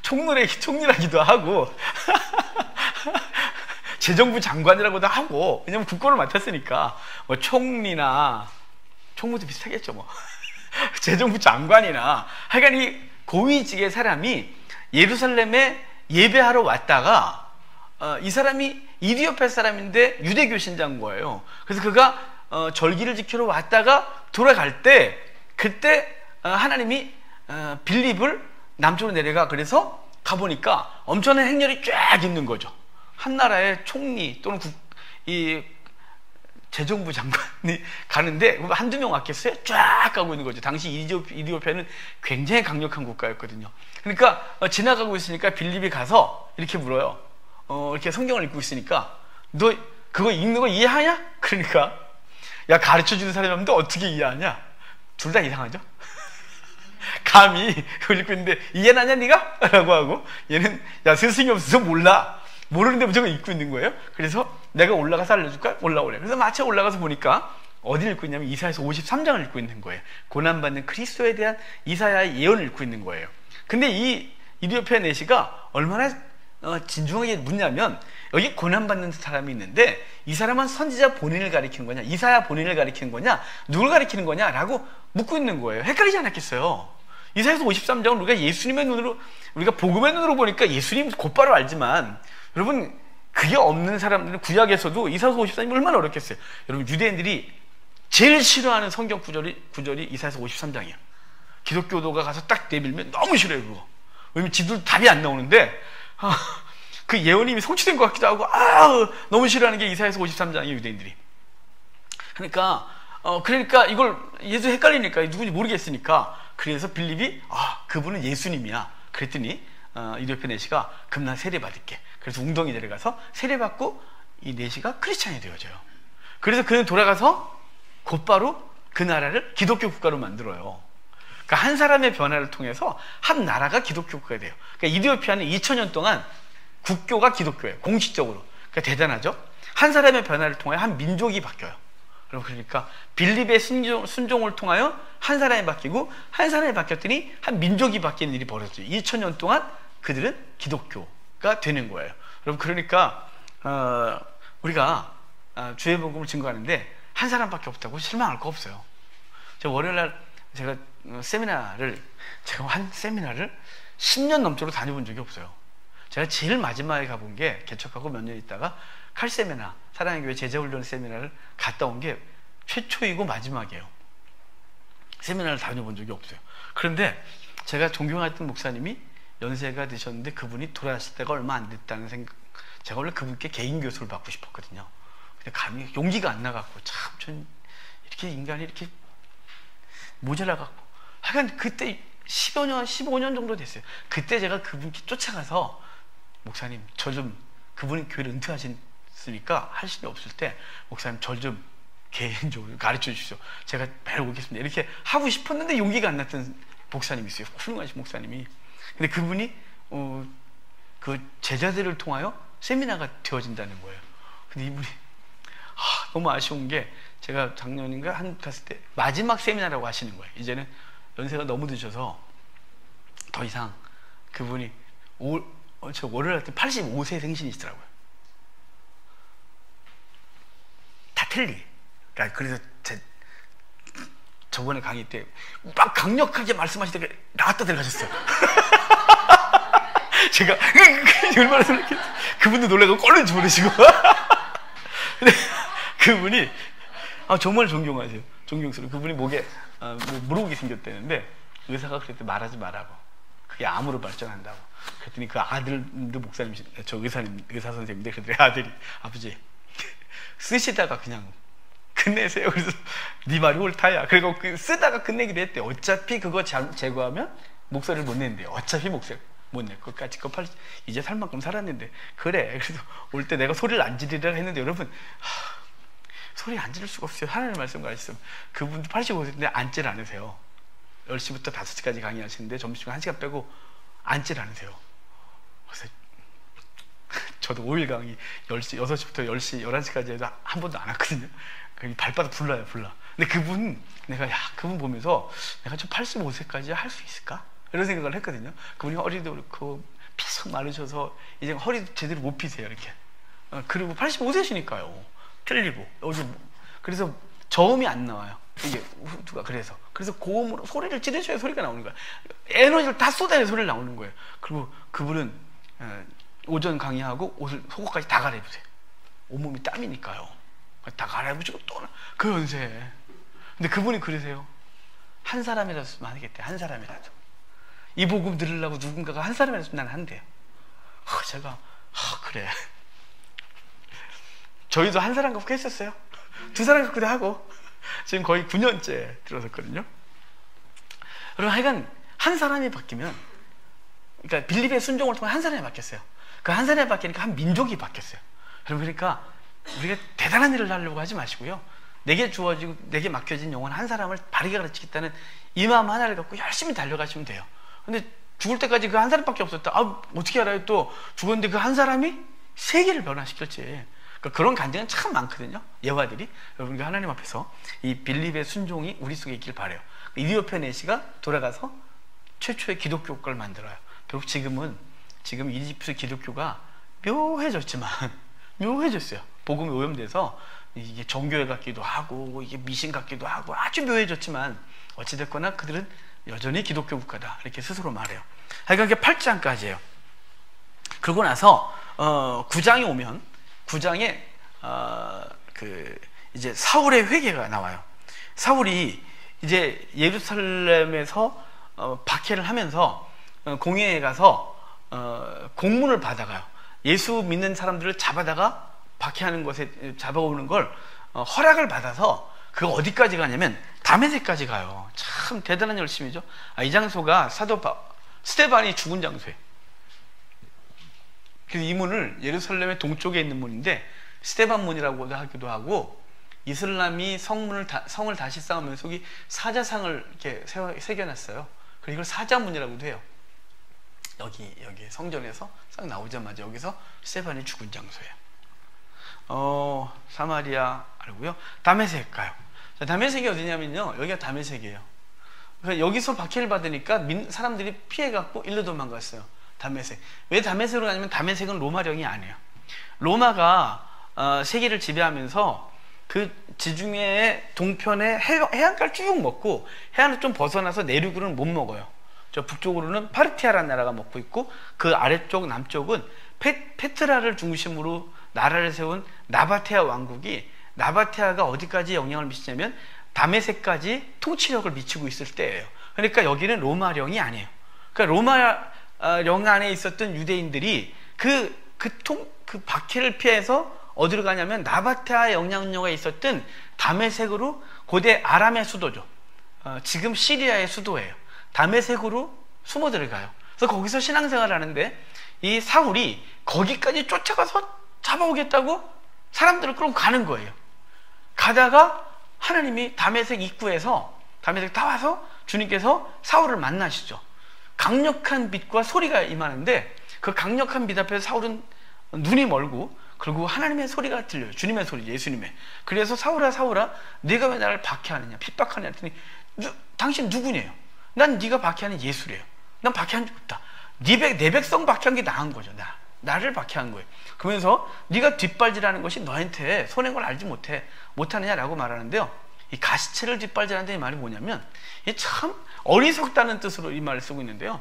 총리라기도 하고 재정부 장관이라고도 하고, 왜냐면 국고를 맡았으니까 뭐 총리나 총무도 비슷하겠죠 뭐 재정부 장관이나 하여간 이 고위직의 사람이 예루살렘에 예배하러 왔다가 이 사람이 이디오피아 사람인데 유대교 신자인 거예요. 그래서 그가 절기를 지키러 왔다가 돌아갈 때 그때 하나님이 빌립을 남쪽으로 내려가, 그래서 가보니까 엄청난 행렬이 쫙 있는 거죠. 한 나라의 총리 또는 이 재정부 장관이 가는데 한두 명 왔겠어요? 쫙 가고 있는 거죠. 당시 이디오피아는 굉장히 강력한 국가였거든요. 그러니까 지나가고 있으니까 빌립이 가서 이렇게 물어요. 이렇게 성경을 읽고 있으니까 너 그거 읽는 거 이해하냐? 그러니까 야, 가르쳐주는 사람이 없는데 어떻게 이해하냐? 둘 다 이상하죠? 감히 그걸 읽고 있는데 이해는 하냐 네가? 라고 하고, 얘는 야, 스승이 없어서 몰라. 모르는데 무조건 읽고 있는 거예요. 그래서 내가 올라가서 알려줄까? 올라오래. 그래서 마침 올라가서 보니까 어디를 읽고 있냐면 이사야서 53장을 읽고 있는 거예요. 고난받는 그리스도에 대한 이사야의 예언을 읽고 있는 거예요. 근데 이 이디오피아 내시가 얼마나 진중하게 묻냐면, 여기 고난받는 사람이 있는데 이 사람은 선지자 본인을 가리키는 거냐, 이사야 본인을 가리키는 거냐, 누굴 가리키는 거냐 라고 묻고 있는 거예요. 헷갈리지 않았겠어요? 이사야서 53장은 우리가 예수님의 눈으로, 우리가 복음의 눈으로 보니까 예수님 곧바로 알지만, 여러분 그게 없는 사람들은 구약에서도 이사야서 54장이 얼마나 어렵겠어요. 여러분 유대인들이 제일 싫어하는 성경 구절이 이사야서 53장이에요. 기독교도가 가서 딱 내밀면 너무 싫어요 그거. 왜냐면 지도 답이 안 나오는데 그 예언이 이미 성취된 것 같기도 하고 너무 싫어하는 게 이사야서 53장이에요 유대인들이. 그러니까 이걸 예수 헷갈리니까 누군지 모르겠으니까, 그래서 빌립이 그분은 예수님이야, 그랬더니 이디오피아 내시가 그럼 난 세례 받을게. 그래서 웅덩이 내려가서 세례 받고 이 내시가 크리스찬이 되어져요. 그래서 그는 돌아가서 곧바로 그 나라를 기독교 국가로 만들어요. 그러니까 한 사람의 변화를 통해서 한 나라가 기독교 국가가 돼요. 그러니까 이디오피아는 2000년 동안 국교가 기독교예요. 공식적으로. 그러니까 대단하죠? 한 사람의 변화를 통해 한 민족이 바뀌어요. 그러니까 빌립의 순종을 통하여 한 사람이 바뀌고 한 사람이 바뀌었더니 한 민족이 바뀌는 일이 벌어졌죠. 2000년 동안 그들은 기독교가 되는 거예요. 여러분, 그러니까 우리가 주의 복음을 증거하는데 한 사람밖에 없다고 실망할 거 없어요. 제가 월요일날 제가 한 세미나를 10년 넘도록 다녀본 적이 없어요. 제가 제일 마지막에 가본 게 개척하고 몇 년 있다가 칼 세미나, 사랑의 교회 제자훈련 세미나를 갔다 온 게 최초이고 마지막이에요. 세미나를 다녀본 적이 없어요. 그런데 제가 존경했던 목사님이 연세가 되셨는데 그분이 돌아가실 때가 얼마 안 됐다는 생각, 제가 원래 그분께 개인 교수를 받고 싶었거든요. 근데 감히 용기가 안 나갖고, 참 전 이렇게 인간이 이렇게 모자라갖고, 하여간 그때 15년 정도 됐어요. 그때 제가 그분께 쫓아가서, 목사님 저 좀, 그분이 교회를 은퇴하셨으니까 할 일이 없을 때 목사님 저 좀 개인적으로 가르쳐 주십시오. 제가 매일 오겠습니다. 이렇게 하고 싶었는데 용기가 안 났던 목사님이 있어요. 훌륭하신 목사님이. 근데 그분이 그 제자들을 통하여 세미나가 되어진다는 거예요. 근데 이분이 너무 아쉬운 게, 제가 작년인가 한 갔을 때 마지막 세미나라고 하시는 거예요. 이제는 연세가 너무 드셔서 더 이상, 그분이 저 월요일 할 때 85세 생신이시더라고요. 다 틀리. 그러니까 그래서 저번에 강의 때 막 강력하게 말씀하시다가 나갔다 들어가셨어요. 제가 얼마나 놀랐겠어요. 그분도 놀라고 꼴른 주무르시고. 근데 그분이 정말 존경하세요. 존경스러워. 그분이 목에 물어보기 생겼다는데 의사가 그랬더니 말하지 말라고. 그게 암으로 발전한다고. 그랬더니 그 아들도 목사님, 저 의사 선생님인데, 그랬더니 아들이, 아버지 쓰시다가 그냥 끝내세요. 그래서 네 말이 옳다야. 그리고 쓰다가 끝내기로 했대. 어차피 그거 제거하면 목소리를 못 낸대요. 어차피 목소리 못 내. 그까짓 거 이제 살 만큼 살았는데. 그래. 그래서 올 때 내가 소리를 안 지르라 했는데, 여러분, 소리 안 지를 수가 없어요. 하나님의 말씀과 말씀. 그분도 85세인데 앉질 않으세요. 10시부터 5시까지 강의하시는데 점심시간 1시간 빼고 앉질 않으세요. 그래서 저도 5일 강의 6시부터 10시, 11시까지 해도 한 번도 안 왔거든요. 발바닥 불러요. 근데 그분 보면서 내가 좀 85세까지 할 수 있을까? 이런 생각을 했거든요. 그분이 허리도 그렇고 피석 마르셔서 이제 허리도 제대로 못 피세요. 이렇게. 그리고 85세시니까요. 틀리고. 그래서 저음이 안 나와요. 이게 후두가. 그래서 고음으로 소리를 지르셔야 소리가 나오는 거야. 에너지를 다 쏟아야 소리를 나오는 거예요. 그리고 그분은 오전 강의하고 옷을, 속옷까지 다 갈아입으세요. 온몸이 땀이니까요. 다 갈아입으시고 또 그 연세에. 근데 그분이 그러세요. 한 사람이라도 쓰면 하겠대. 한 사람이라도. 이 복음 들으려고 누군가가 한 사람이라도 쓰면 난 한대요. 제가 그래. 저희도 한 사람 갖고 했었어요. 두 사람 갖고도 하고 지금 거의 9년째 들어섰거든요. 여러분, 하여간 한 사람이 바뀌면, 그러니까 빌립의 순종을 통해 한 사람이 바뀌었어요. 그 한 사람이 바뀌니까 한 민족이 바뀌었어요. 여러분, 그러니까 우리가 대단한 일을 하려고 하지 마시고요. 내게 주어지고 내게 맡겨진 영혼 한 사람을 바르게 가르치겠다는 이 마음 하나를 갖고 열심히 달려가시면 돼요. 근데 죽을 때까지 그 한 사람밖에 없었다. 어떻게 알아요? 또 죽었는데 그 한 사람이 세계를 변화시킬지. 그러니까 그런 간증은 참 많거든요. 예화들이. 여러분, 하나님 앞에서 이 빌립의 순종이 우리 속에 있길 바라요. 이디오피아 내시가 돌아가서 최초의 기독교 국가를 만들어요. 결국 지금 이집트 기독교가 묘해졌어요. 복음이 오염돼서 이게 정교회 같기도 하고 이게 미신 같기도 하고 아주 묘해졌지만, 어찌됐거나 그들은 여전히 기독교 국가다, 이렇게 스스로 말해요. 하여간 그게 8장까지예요. 그러고 나서 9장에 오면, 9장에 이제 사울의 회개가 나와요. 사울이 이제 예루살렘에서 박해를 하면서 공회에 가서 공문을 받아가요. 예수 믿는 사람들을 잡아다가 박해하는 것에 잡아오는 걸 허락을 받아서, 그거 어디까지 가냐면 다메섹까지 가요. 참 대단한 열심이죠. 이 장소가 스데반이 죽은 장소예요. 그래서 이 문을 예루살렘의 동쪽에 있는 문인데 스데반 문이라고도 하기도 하고, 이슬람이 성을 다시 쌓으면서 여기 사자상을 이렇게 새겨놨어요. 그리고 이걸 사자문이라고도 해요. 여기 성전에서 싹 나오자마자 여기서 스데반이 죽은 장소예요. 사마리아 알고요. 다메섹 가요. 자, 다메섹이 어디냐면요, 여기가 다메섹이에요. 그러니까 여기서 박해를 받으니까 사람들이 피해갖고 일로 도망갔어요. 다메섹. 왜 다메섹으로 가냐면 다메섹은 로마령이 아니에요. 로마가 세계를 지배하면서 그 지중해 동편에 해안가를 쭉 먹고, 해안을 좀 벗어나서 내륙으로는 못 먹어요. 저 북쪽으로는 파르티아라는 나라가 먹고 있고, 그 아래쪽 남쪽은 페트라를 중심으로 나라를 세운 나바테아 왕국이, 나바테아가 어디까지 영향을 미치냐면 다메섹까지 통치력을 미치고 있을 때예요. 그러니까 여기는 로마령이 아니에요. 그러니까 로마령 안에 있었던 유대인들이 그 박해를 피해서 어디로 가냐면 나바테아의 영향력에 있었던 다메섹으로, 고대 아람의 수도죠. 지금 시리아의 수도예요. 다메섹으로 숨어 들어가요. 그래서 거기서 신앙생활을 하는데, 이 사울이 거기까지 쫓아가서 잡아오겠다고 사람들을 끌고 가는 거예요. 가다가 하나님이 다메섹 입구에서, 다메섹 다 와서 주님께서 사울을 만나시죠. 강력한 빛과 소리가 임하는데, 그 강력한 빛 앞에서 사울은 눈이 멀고, 그리고 하나님의 소리가 들려요. 주님의 소리, 예수님의. 그래서 사울아 사울아, 네가 왜 나를 박해하느냐, 핍박하느냐 했더니, 당신 누구냐요? 난 네가 박해하는 예수래요. 난 박해한 적 없다. 내 백성 박해한 게 나은 거죠. 나를 박해한 거예요. 그러면서 네가 뒷발질하는 것이 너한테 손해인 걸 알지 못하느냐라고 말하는데요. 이 가시체를 뒷발질한다는 말이 뭐냐면, 이게 참 어리석다는 뜻으로 이 말을 쓰고 있는데요.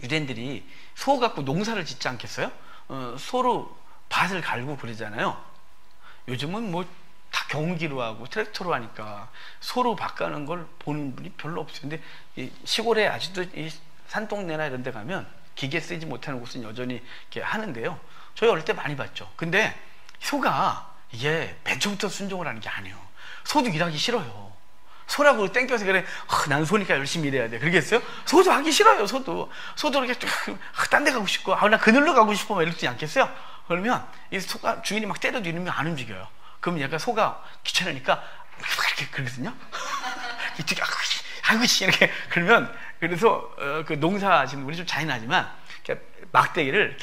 유대인들이 소 갖고 농사를 짓지 않겠어요? 소로 밭을 갈고 그러잖아요. 요즘은 뭐 다 경운기로 하고 트랙터로 하니까 소로 밭 가는 걸 보는 분이 별로 없어요. 근데 이 시골에 아직도 이 산동네나 이런 데 가면 기계 쓰지 못하는 곳은 여전히 이렇게 하는데요. 저희 어릴 때 많이 봤죠. 근데 소가 이게 배초부터 순종을 하는 게 아니에요. 소도 일하기 싫어요. 소라고 땡겨서 그래, 난 소니까 열심히 일해야 돼, 그러겠어요? 소도 하기 싫어요. 소도 이렇게 딴 데 가고 싶고, 나 그늘로 가고 싶어, 막 이러지 않겠어요? 그러면 이 소가 주인이 막 때려도 이러면 안 움직여요. 그럼 얘가 소가 귀찮으니까 이렇게 그러거든요. 아이고 씨, 이렇게 그러면, 그래서 그 농사하시는 분이 좀 잔인하지만 이렇게 막대기를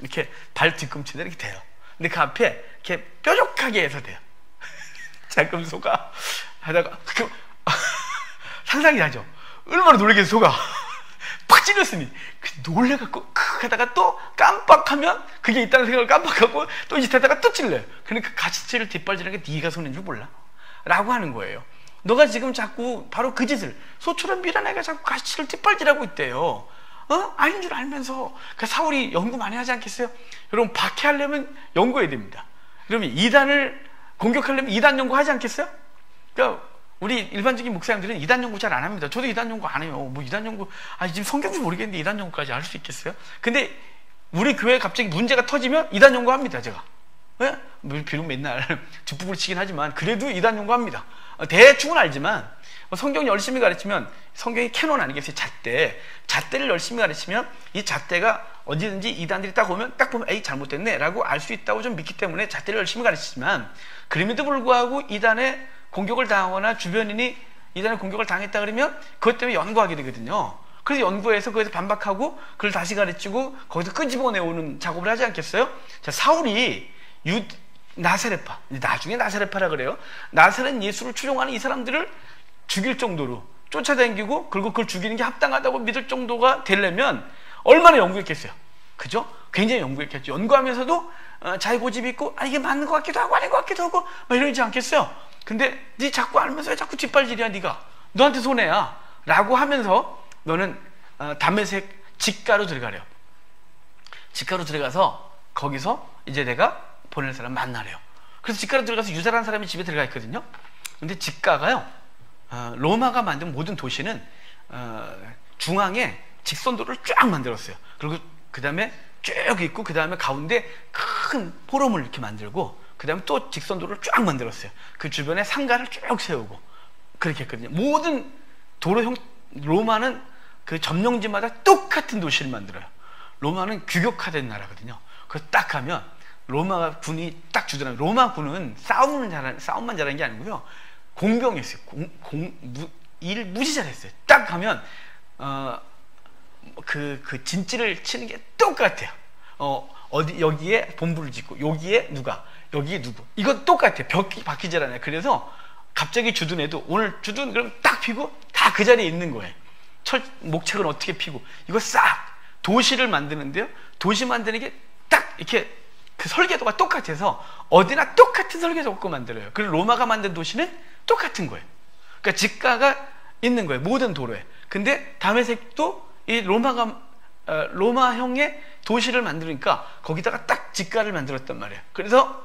이렇게 발 뒤꿈치에 이렇게 대요. 근데 그 앞에 이렇게 뾰족하게 해서 돼요. 자, 그럼 소가 하다가 상상이 나죠. 얼마나 놀라겠어. 소가 팍 찔렸으니 놀래갖고 하다가 또 깜빡하면 그게 있다는 생각을 깜빡하고 또 이 짓 하다가 또 찔러요. 그러니까 가시체를 뒷발질하는 게 네가 손인 줄 몰라? 라고 하는 거예요. 너가 지금 자꾸 바로 그 짓을, 소처럼 미란 애가 자꾸 가시체를 뒷발질하고 있대요. 아닌 줄 알면서. 그 사울이 연구 많이 하지 않겠어요? 여러분, 박해하려면 연구해야 됩니다. 그러면 이단을 공격하려면 이단 연구하지 않겠어요? 그러니까 우리 일반적인 목사님들은 이단 연구 잘 안 합니다. 저도 이단 연구 안 해요. 뭐 이단 연구, 지금 성경도 모르겠는데 이단 연구까지 할 수 있겠어요? 근데 우리 교회에 갑자기 문제가 터지면 이단 연구합니다, 제가. 왜? 비록 맨날 뒷부분을 치긴 하지만 그래도 이단 연구합니다. 대충은 알지만 성경 열심히 가르치면, 성경이 캐논 아니겠어요? 잣대를 열심히 가르치면 이 잣대가 언제든지 이단들이 딱 보면 에이 잘못됐네 라고 알 수 있다고 좀 믿기 때문에 잣대를 열심히 가르치지만, 그럼에도 불구하고 이단에 공격을 당하거나 주변인이 이단에 공격을 당했다 그러면 그것 때문에 연구하게 되거든요. 그래서 연구해서 거기서 반박하고 그걸 다시 가르치고 거기서 끄집어내오는 작업을 하지 않겠어요? 자, 사울이 나사렛파, 나중에 나사렛파라 그래요. 나사렛 예수를 추종하는 이 사람들을 죽일 정도로 쫓아다니고, 그리고 그걸 죽이는 게 합당하다고 믿을 정도가 되려면 얼마나 연구했겠어요? 그죠? 굉장히 연구했겠죠. 연구하면서도 자기 고집이 있고, 이게 맞는 것 같기도 하고 아닌 것 같기도 하고 막 이러지 않겠어요? 근데 네 자꾸 알면서 왜 자꾸 뒷발질이야, 네가? 너한테 손해야 라고 하면서 너는 다메섹 직가로 들어가래요. 직가로 들어가서 거기서 이제 내가 보낼 사람 만나래요. 그래서 직가로 들어가서 유다라는 사람이 집에 들어가 있거든요. 근데 직가가요, 로마가 만든 모든 도시는 중앙에 직선도를 쫙 만들었어요. 그리고 그 다음에 쭉 있고, 그 다음에 가운데 큰 포럼을 이렇게 만들고, 그 다음에 또 직선도를 쫙 만들었어요. 그 주변에 상가를 쭉 세우고 그렇게 했거든요. 모든 로마는 그 점령지마다 똑같은 도시를 만들어요. 로마는 규격화된 나라거든요. 그래서 딱 가면 로마 군이 딱 주더라고요. 로마 군은 싸움만 잘하는 게 아니고요. 공병이었어요. 일 무지 잘했어요. 딱 가면 그 진지를 치는 게 똑같아요. 어디 여기에 본부를 짓고 여기에 누가 여기에 누구 이건 똑같아요. 벽이 바뀌질 않아요. 그래서 갑자기 주둔해도 오늘 주둔 그럼 딱 피고 다 그 자리에 있는 거예요. 목책은 어떻게 피고 이거 싹 도시를 만드는데요. 도시 만드는 게 딱 이렇게 그 설계도가 똑같아서 어디나 똑같은 설계도 갖고 만들어요. 그리고 로마가 만든 도시는 똑같은 거예요. 그러니까 직가가 있는 거예요. 모든 도로에. 근데 다메섹도 이 로마형의 도시를 만드니까 거기다가 딱 직가를 만들었단 말이에요. 그래서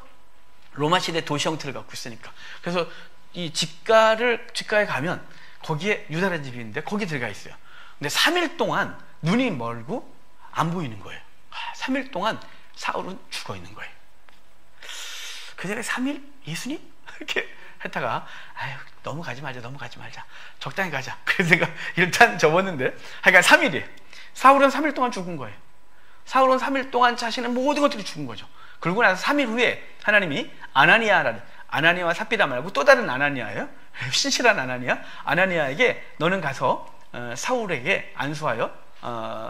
로마 시대 도시 형태를 갖고 있으니까. 그래서 이 직가에 가면 거기에 유다라는 집이 있는데 거기 들어가 있어요. 근데 3일 동안 눈이 멀고 안 보이는 거예요. 3일 동안 사울은 죽어 있는 거예요. 그 전에 3일 예수님? 이렇게 했다가 아유 너무 가지 말자 적당히 가자. 그래서 내가 일단 접었는데 하여간 3일이에요. 사울은 3일 동안 죽은 거예요. 사울은 3일 동안 자신의 모든 것들이 죽은 거죠. 그러고 나서 3일 후에 하나님이 아나니아와 삽비라 말고 또 다른 아나니아예요. 신실한 아나니아에게 너는 가서 사울에게 안수하여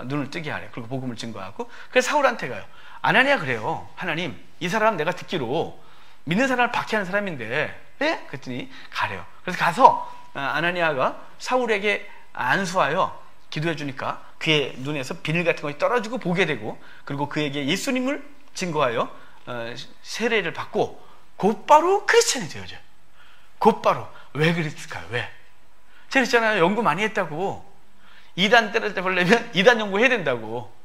눈을 뜨게 하래. 그리고 복음을 증거하고. 그래서 사울한테 가요. 아나니아 그래요. 하나님 이 사람 내가 듣기로 믿는 사람을 박해하는 사람인데 네? 그랬더니 가래요. 그래서 가서 아나니아가 사울에게 안수하여 기도해 주니까 그의 눈에서 비늘 같은 것이 떨어지고 보게 되고 그리고 그에게 예수님을 증거하여 세례를 받고 곧바로 크리스찬이 되어져요. 곧바로. 왜 그랬을까요? 왜? 제가 그랬잖아요. 연구 많이 했다고. 이단 때려잡으려면 이단 연구해야 된다고.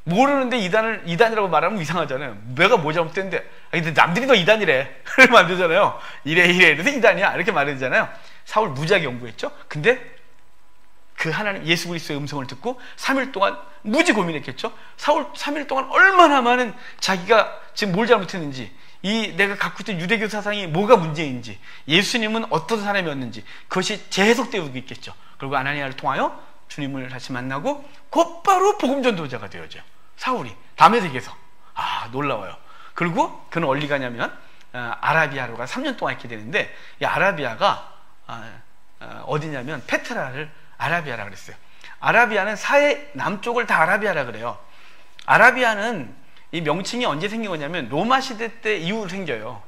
모르는데 이단이라고 말하면 이상하잖아요. 내가 뭐 잘못됐는데 근데 남들이 너 이단이래 그러면 안 되잖아요. 이래 이래서 이단이야 이렇게 말하잖아요. 사울 무지하게 연구했죠. 근데 그 하나님 예수 그리스도의 음성을 듣고 3일 동안 무지 고민했겠죠. 사울 3일 동안 얼마나 많은 자기가 지금 뭘 잘못했는지 내가 갖고 있던 유대교 사상이 뭐가 문제인지 예수님은 어떤 사람이었는지 그것이 재해석되고 있겠죠. 그리고 아나니아를 통하여 주님을 다시 만나고 곧바로 복음 전도자가 되어져요. 사울이 다메섹에서. 놀라워요. 그리고 그는 어디 가냐면 아라비아로 가 3년 동안 있게 되는데 이 아라비아가 어디냐면 페트라를 아라비아라 그랬어요. 아라비아는 사해 남쪽을 다 아라비아라 그래요. 아라비아는 이 명칭이 언제 생긴 거냐면 로마 시대 때 이후로 생겨요.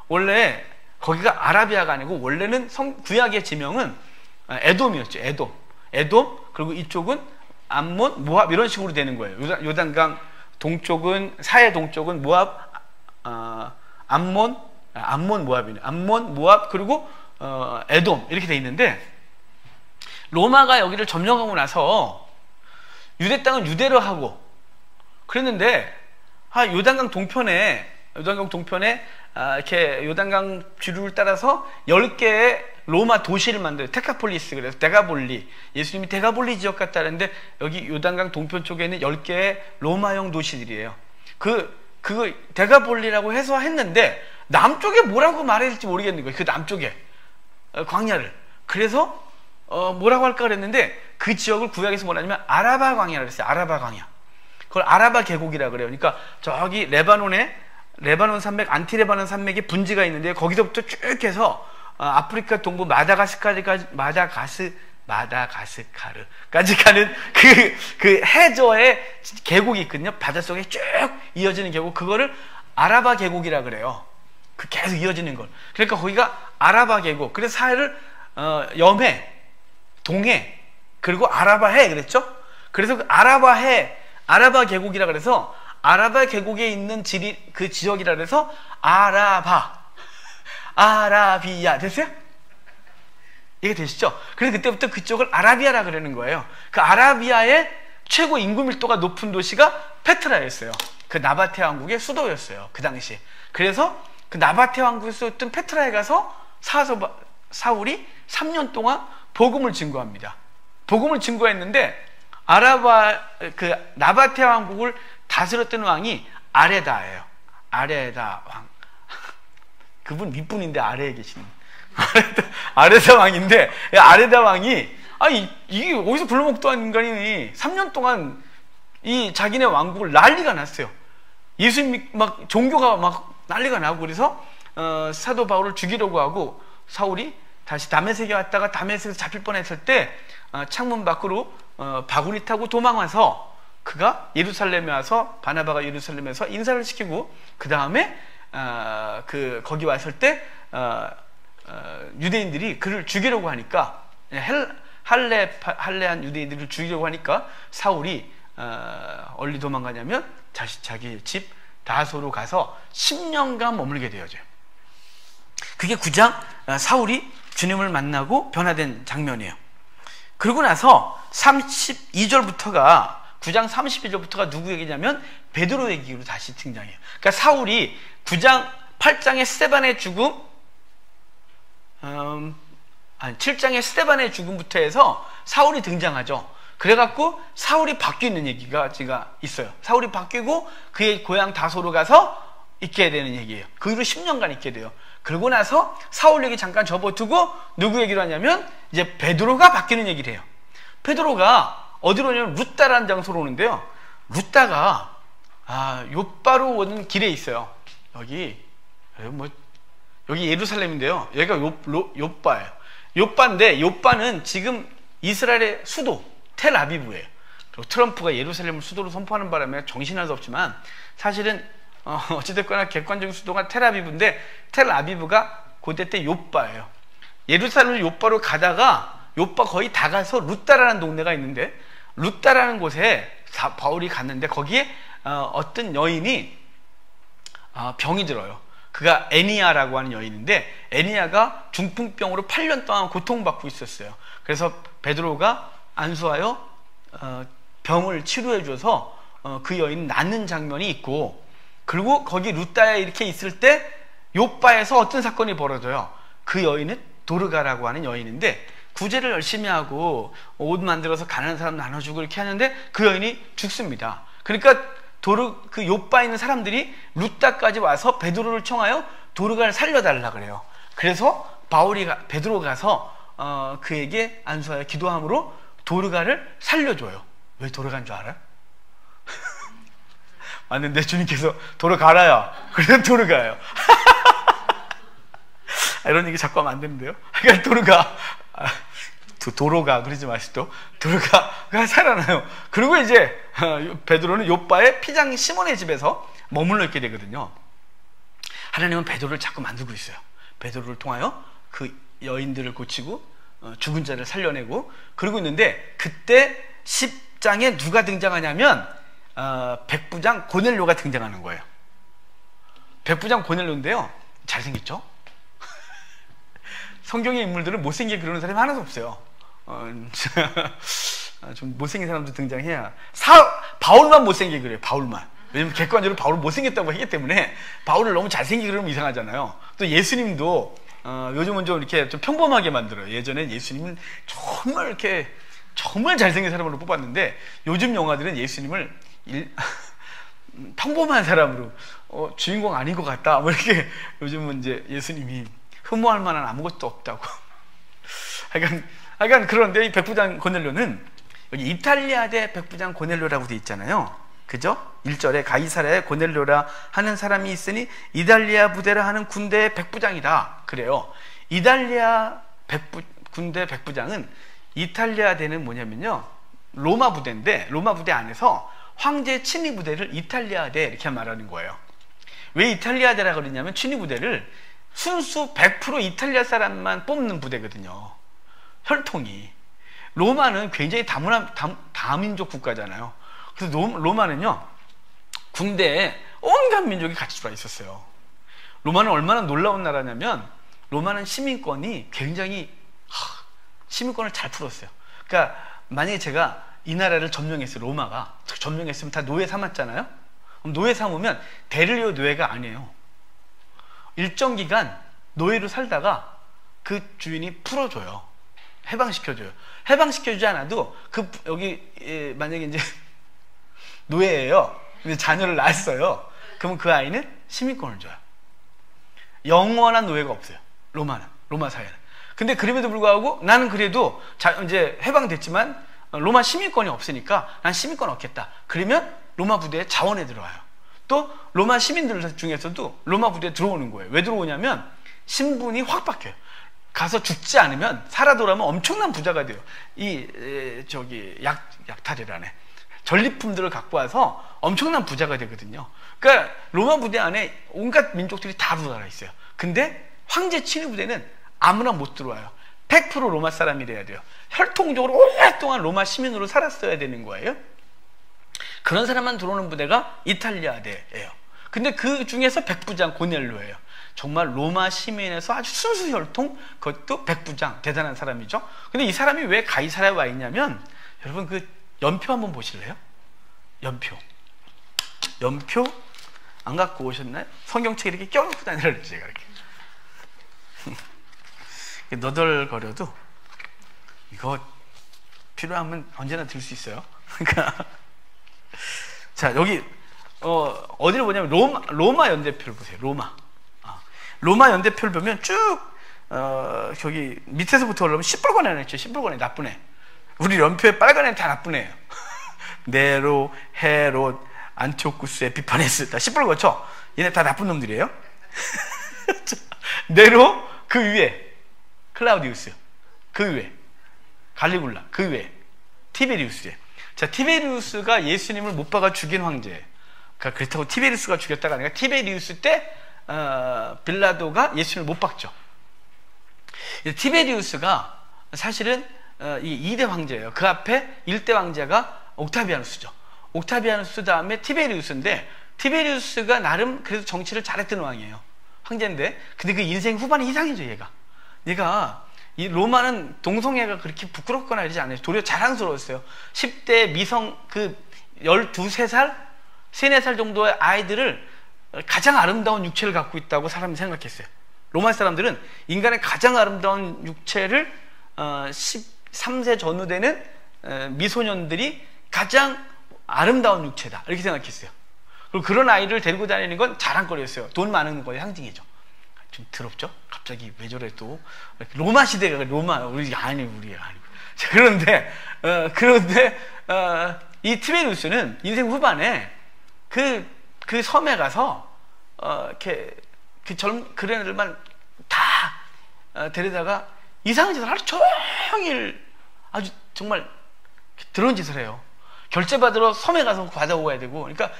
원래 거기가 아라비아가 아니고 원래는 구약의 지명은 에돔이었죠. 에돔 그리고 이쪽은 암몬, 모압 이런 식으로 되는 거예요. 요단강 동쪽은 사해 동쪽은 모압, 암몬, 모압이네. 암몬, 모압 그리고 에돔 이렇게 돼 있는데 로마가 여기를 점령하고 나서 유대 땅은 유대로 하고 그랬는데 요단강 동편에 이렇게 요단강 주류를 따라서 10개의 로마 도시를 만들어요. 테카폴리스 그래서 데가볼리. 예수님이 데가볼리 지역 갔다는데 여기 요단강 동편 쪽에 있는 10개의 로마형 도시들이에요. 그 데가볼리라고 해서 했는데 남쪽에 뭐라고 말해야 될지 모르겠는 거예요. 그 남쪽에 광야를. 그래서 뭐라고 할까 그랬는데 그 지역을 구약에서 뭐라냐면 아라바 광야라고 했어요. 아라바 광야. 그걸 아라바 계곡이라 그래요. 그러니까 저기 레바논 산맥, 안티레바논 산맥에 분지가 있는데 거기서부터 쭉 해서 아프리카 동부 마다가스카르까지 가는 그 해저에 계곡이 있거든요. 바닷속에 쭉 이어지는 계곡. 그거를 아라바 계곡이라 그래요. 그 계속 이어지는 걸. 그러니까 거기가 아라바 계곡. 그래서 사해를 염해, 동해, 그리고 아라바해 그랬죠. 그래서 그 아라바 계곡이라 그래서 아라바 계곡에 있는 그 지역이라 그래서 아라비아 됐어요? 이게 되시죠? 그래서 그때부터 그쪽을 아라비아라 그러는 거예요. 그 아라비아의 최고 인구 밀도가 높은 도시가 페트라였어요. 그 나바테 왕국의 수도였어요. 그 당시에. 그래서 그 나바테 왕국의 수도였던 페트라에 가서 사울이 3년 동안 복음을 증거합니다. 복음을 증거했는데 그 나바테 왕국을 다스렸던 왕이 아레다예요. 아레다 왕. 그분 윗분인데 아래에 계시는 아레다 왕인데 아레다 왕이 이게 어디서 불러먹던 인간이 3년 동안 이 자기네 왕국을 난리가 났어요. 예수님 막 종교가 막 난리가 나고, 그래서 사도 바울을 죽이려고 하고, 사울이 다시 다메섹에 왔다가 다메섹에서 잡힐 뻔했을 때 창문 밖으로 바구니 타고 도망와서, 그가 예루살렘에 와서 바나바가 예루살렘에서 인사를 시키고, 그 다음에 거기 왔을 때 유대인들이 그를 죽이려고 하니까, 할례한 유대인들을 죽이려고 하니까 사울이 어디 도망가냐면 자기 집 다소로 가서 10년간 머물게 되어져요. 그게 9장 사울이 주님을 만나고 변화된 장면이에요. 그러고 나서 32절부터가 9장 32절부터가 누구 얘기냐면 베드로 얘기로 다시 등장해요. 그러니까 사울이 8장의 스데반의 죽음, 7장의 스데반의 죽음부터 해서 사울이 등장하죠. 그래갖고 사울이 바뀌는 얘기가 있어요. 사울이 바뀌고 그의 고향 다소로 가서 있게 되는 얘기예요. 그 후로 10년간 있게 돼요. 그러고 나서 사울 얘기 잠깐 접어두고 누구 얘기를 하냐면 이제 베드로가 바뀌는 얘기를 해요. 베드로가 어디로 오냐면 루따라는 장소로 오는데요. 루따가 요바로 오는 길에 있어요. 여기 예루살렘인데요. 여기가 요바예요. 요바인데, 요바는 지금 이스라엘의 수도 텔아비브예요. 그리고 트럼프가 예루살렘을 수도로 선포하는 바람에 정신할 수 없지만, 사실은 어찌됐거나 객관적인 수도가 텔아비브인데, 텔아비브가 그때 때 요바예요. 예루살렘을 요바로 가다가 요바 거의 다 가서 루따라는 동네가 있는데, 루따라는 곳에 바울이 갔는데, 거기에 어떤 여인이 병이 들어요. 그가 애니아라고 하는 여인인데, 애니아가 중풍병으로 8년 동안 고통받고 있었어요. 그래서 베드로가 안수하여 병을 치료해 줘서 그 여인이 낫는 장면이 있고, 그리고 거기 루따에 이렇게 있을 때 요바에서 어떤 사건이 벌어져요. 그 여인은 도르가라고 하는 여인인데, 구제를 열심히 하고 옷 만들어서 가난한 사람 나눠주고 이렇게 하는데 그 여인이 죽습니다. 그러니까 그 요바에 있는 사람들이 루따까지 와서 베드로를 청하여 도르가를 살려달라 그래요. 그래서 베드로가 가서 그에게 안수하여 기도함으로 도르가를 살려줘요. 왜 도르가인 줄 알아요? 맞는데 주님께서 도르가라야. 그래서 도르가예요. 이런 얘기 자꾸 하면 안 되는데요. 그러니까 도로가 그러지 마시고 도로가가 살아나요. 그리고 이제 베드로는 요바의 피장 시몬의 집에서 머물러 있게 되거든요. 하나님은 베드로를 자꾸 만들고 있어요. 베드로를 통하여 그 여인들을 고치고 죽은 자를 살려내고 그러고 있는데, 그때 10장에 누가 등장하냐면 백부장 고넬료가 등장하는 거예요. 백부장 고넬료인데요, 잘생겼죠? 성경의 인물들은 못생기게 그러는 사람이 하나도 없어요. 좀 못생긴 사람도 등장해야. 바울만 못생기게 그래요. 바울만. 왜냐면 객관적으로 바울은 못생겼다고 하기 때문에 바울을 너무 잘생기게 그러면 이상하잖아요. 또 예수님도 요즘은 좀 이렇게 좀 평범하게 만들어요. 예전엔 예수님은 정말 잘생긴 사람으로 뽑았는데, 요즘 영화들은 예수님을 평범한 사람으로 주인공 아닌 것 같다 뭐 이렇게. 요즘은 이제 예수님이 흠모할 만한 아무것도 없다고. 하여간 그런데 이 백부장 고넬료는 여기 이탈리아대 백부장 고넬료라고 돼 있잖아요. 그죠? 1절에 가이사랴에 고넬료라 하는 사람이 있으니 이달리아 부대라 하는 군대의 백부장이다 그래요. 이달리아 군대 백부장은 이탈리아대는 뭐냐면요, 로마 부대인데, 로마 부대 안에서 황제 친위 부대를 이탈리아대 이렇게 말하는 거예요. 왜 이탈리아대라 그러냐면 친위 부대를 순수 100% 이탈리아 사람만 뽑는 부대거든요. 혈통이. 로마는 굉장히 다민족 국가잖아요. 그래서 로마는요, 군대에 온갖 민족이 같이 들어와 있었어요. 로마는 얼마나 놀라운 나라냐면, 로마는 시민권이 굉장히 시민권을 잘 풀었어요. 그러니까 만약에 제가 이 나라를 점령했어요. 로마가 점령했으면 다 노예 삼았잖아요. 그럼 노예 삼으면 데릴리오 노예가 아니에요. 일정 기간 노예로 살다가 그 주인이 풀어줘요. 해방시켜줘요. 해방시켜주지 않아도 여기 만약에 이제 노예예요. 근데 자녀를 낳았어요. 그러면 그 아이는 시민권을 줘요. 영원한 노예가 없어요. 로마 사회는. 근데 그럼에도 불구하고 나는 그래도 이제 해방됐지만 로마 시민권이 없으니까 난 시민권 얻겠다. 그러면 로마 부대에 자원에 들어와요. 또 로마 시민들 중에서도 로마 부대에 들어오는 거예요. 왜 들어오냐면 신분이 확 바뀌어요. 가서 죽지 않으면 살아 돌아오면 엄청난 부자가 돼요. 약탈이라네. 전리품들을 갖고 와서 엄청난 부자가 되거든요. 그러니까 로마 부대 안에 온갖 민족들이 다 들어와 있어요. 근데 황제 친위 부대는 아무나 못 들어와요. 100% 로마 사람이래야 돼요. 혈통적으로 오랫동안 로마 시민으로 살았어야 되는 거예요. 그런 사람만 들어오는 부대가 이탈리아대예요. 근데 그 중에서 백부장 고넬로예요. 정말 로마 시민에서 아주 순수 혈통, 그것도 백부장, 대단한 사람이죠. 근데 이 사람이 왜 가이사랴에 와 있냐면, 여러분 그 연표 한번 보실래요? 연표 안 갖고 오셨나요? 성경책에 이렇게 껴놓고 다니라고 제가 이렇게 너덜거려도 이거 필요하면 언제나 들 수 있어요. 그러니까 자, 여기 어디를 보냐면 로마 연대표를 보세요. 로마 연대표를 보면 쭉 저기 밑에서부터 올라오면 시뻘건 애는 있죠. 시뻘건 애, 나쁜 애. 우리 연표에 빨간 애는 다 나쁜 애예요. 네로, 헤롯, 안티오쿠스, 에피파네스 다 시뻘겋죠? 얘네 다 나쁜 놈들이에요. 네로 그 위에 클라우디우스, 그 위에 갈리굴라, 그 위에 티베리우스예요. 자, 티베리우스가 예수님을 못 박아 죽인 황제예요. 그러니까 그렇다고 티베리우스가 죽였다가 아니라 티베리우스 때 빌라도가 예수님을 못 박죠. 티베리우스가 사실은 이 2대 황제예요. 그 앞에 1대 황제가 옥타비아누스죠. 옥타비아누스 다음에 티베리우스인데, 티베리우스가 나름 그래도 정치를 잘했던 왕이에요. 황제인데, 근데 그 인생 후반이 이상해져. 얘가 이 로마는 동성애가 그렇게 부끄럽거나 이러지 않아요. 도리어 자랑스러웠어요. 10대 미성 그 12, 3살, 3, 4살 정도의 아이들을 가장 아름다운 육체를 갖고 있다고 사람이 생각했어요. 로마 사람들은 인간의 가장 아름다운 육체를 13세 전후 되는 미소년들이 가장 아름다운 육체다, 이렇게 생각했어요. 그리고 그런 아이를 데리고 다니는 건 자랑거리였어요. 돈 많은 거의 상징이죠. 좀 더럽죠? 갑자기 왜 저래 또? 로마 시대가 우리가 아니고. 자, 그런데 이 티베리우스는 인생 후반에 그 섬에 가서 이렇게 그런 애들만 다 데려다가 이상한 짓을 하루 종일 아주 정말 더러운 짓을 해요. 결제받으러 섬에 가서 받아오야 되고, 그러니까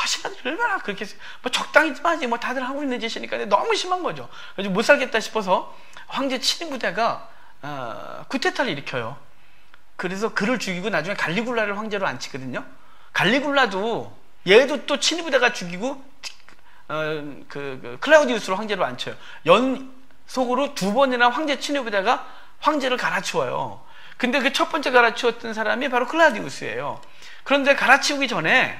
시간이 얼마나 그렇게 뭐 적당히 좀 하지, 뭐 다들 하고 있는 짓이니까 너무 심한 거죠. 그래서 못 살겠다 싶어서 황제 친위 부대가 쿠데타를 일으켜요. 그래서 그를 죽이고 나중에 갈리굴라를 황제로 앉히거든요. 갈리굴라도 얘도 또 친위 부대가 죽이고 클라우디우스를 황제로 앉혀요. 연속으로 2번이나 황제 친위 부대가 황제를 갈아치워요. 근데 그 첫 번째 갈아치웠던 사람이 바로 클라우디우스예요. 그런데 갈아치우기 전에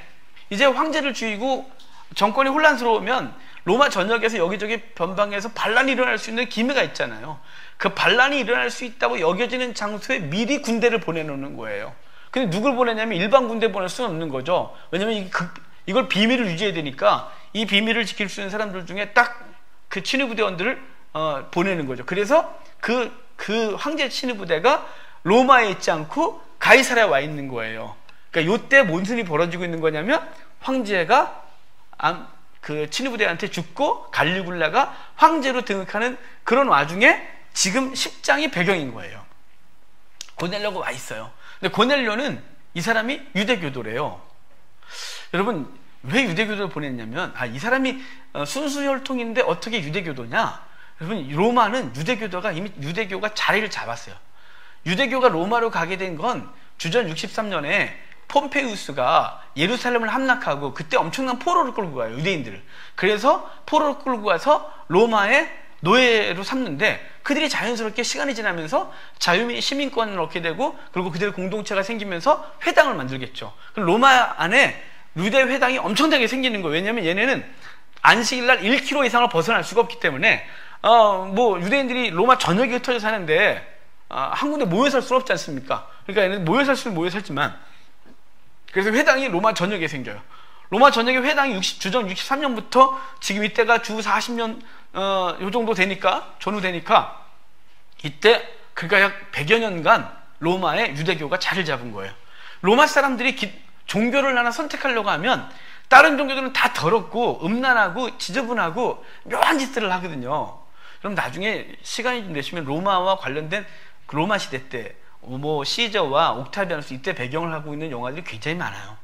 이제 황제를 죽이고 정권이 혼란스러우면 로마 전역에서 여기저기 변방에서 반란이 일어날 수 있는 기미가 있잖아요. 그 반란이 일어날 수 있다고 여겨지는 장소에 미리 군대를 보내놓는 거예요. 근데 누굴 보내냐면 일반 군대 보낼 수는 없는 거죠. 왜냐면 이걸 비밀을 유지해야 되니까 이 비밀을 지킬 수 있는 사람들 중에 딱 그 친위 부대원들을 보내는 거죠. 그래서 그 황제 친위 부대가 로마에 있지 않고 가이사랴에 와 있는 거예요. 그러니까 요때 뭔 일이 벌어지고 있는 거냐면, 황제가 그 친위 부대한테 죽고 갈리굴라가 황제로 등극하는 그런 와중에 지금 10장이 배경인 거예요. 고넬료가 와 있어요. 근데 고넬료는 이 사람이 유대교도래요. 여러분, 왜 유대교도를 보냈냐면, 이 사람이 순수 혈통인데 어떻게 유대교도냐? 여러분, 로마는 이미 유대교가 자리를 잡았어요. 유대교가 로마로 가게 된 건 주전 63년에 폼페이우스가 예루살렘을 함락하고, 그때 엄청난 포로를 끌고 가요, 유대인들을. 그래서 포로를 끌고 가서 로마의 노예로 삼는데, 그들이 자연스럽게 시간이 지나면서 자유시민권을 얻게 되고, 그리고 그들의 공동체가 생기면서 회당을 만들겠죠. 그럼 로마 안에 유대 회당이 엄청나게 생기는 거예요. 왜냐하면 얘네는 안식일날 1km 이상을 벗어날 수가 없기 때문에 뭐 유대인들이 로마 전역에 흩어져 사는데 한 군데 모여 살 수는 없지 않습니까? 그러니까 얘는 모여 살 수는 모여 살지만, 그래서 회당이 로마 전역에 생겨요. 로마 전역에 회당이 주전 63년부터 지금 이때가 주 40년 요 정도 되니까, 전후 되니까 이때 그러니까 약 100여 년간 로마의 유대교가 자리를 잡은 거예요. 로마 사람들이 종교를 하나 선택하려고 하면 다른 종교들은 다 더럽고 음란하고 지저분하고 묘한 짓들을 하거든요. 그럼 나중에 시간이 좀 되시면 로마와 관련된 로마 시대 때 뭐 시저와 옥타비아누스 이때 배경을 하고 있는 영화들이 굉장히 많아요.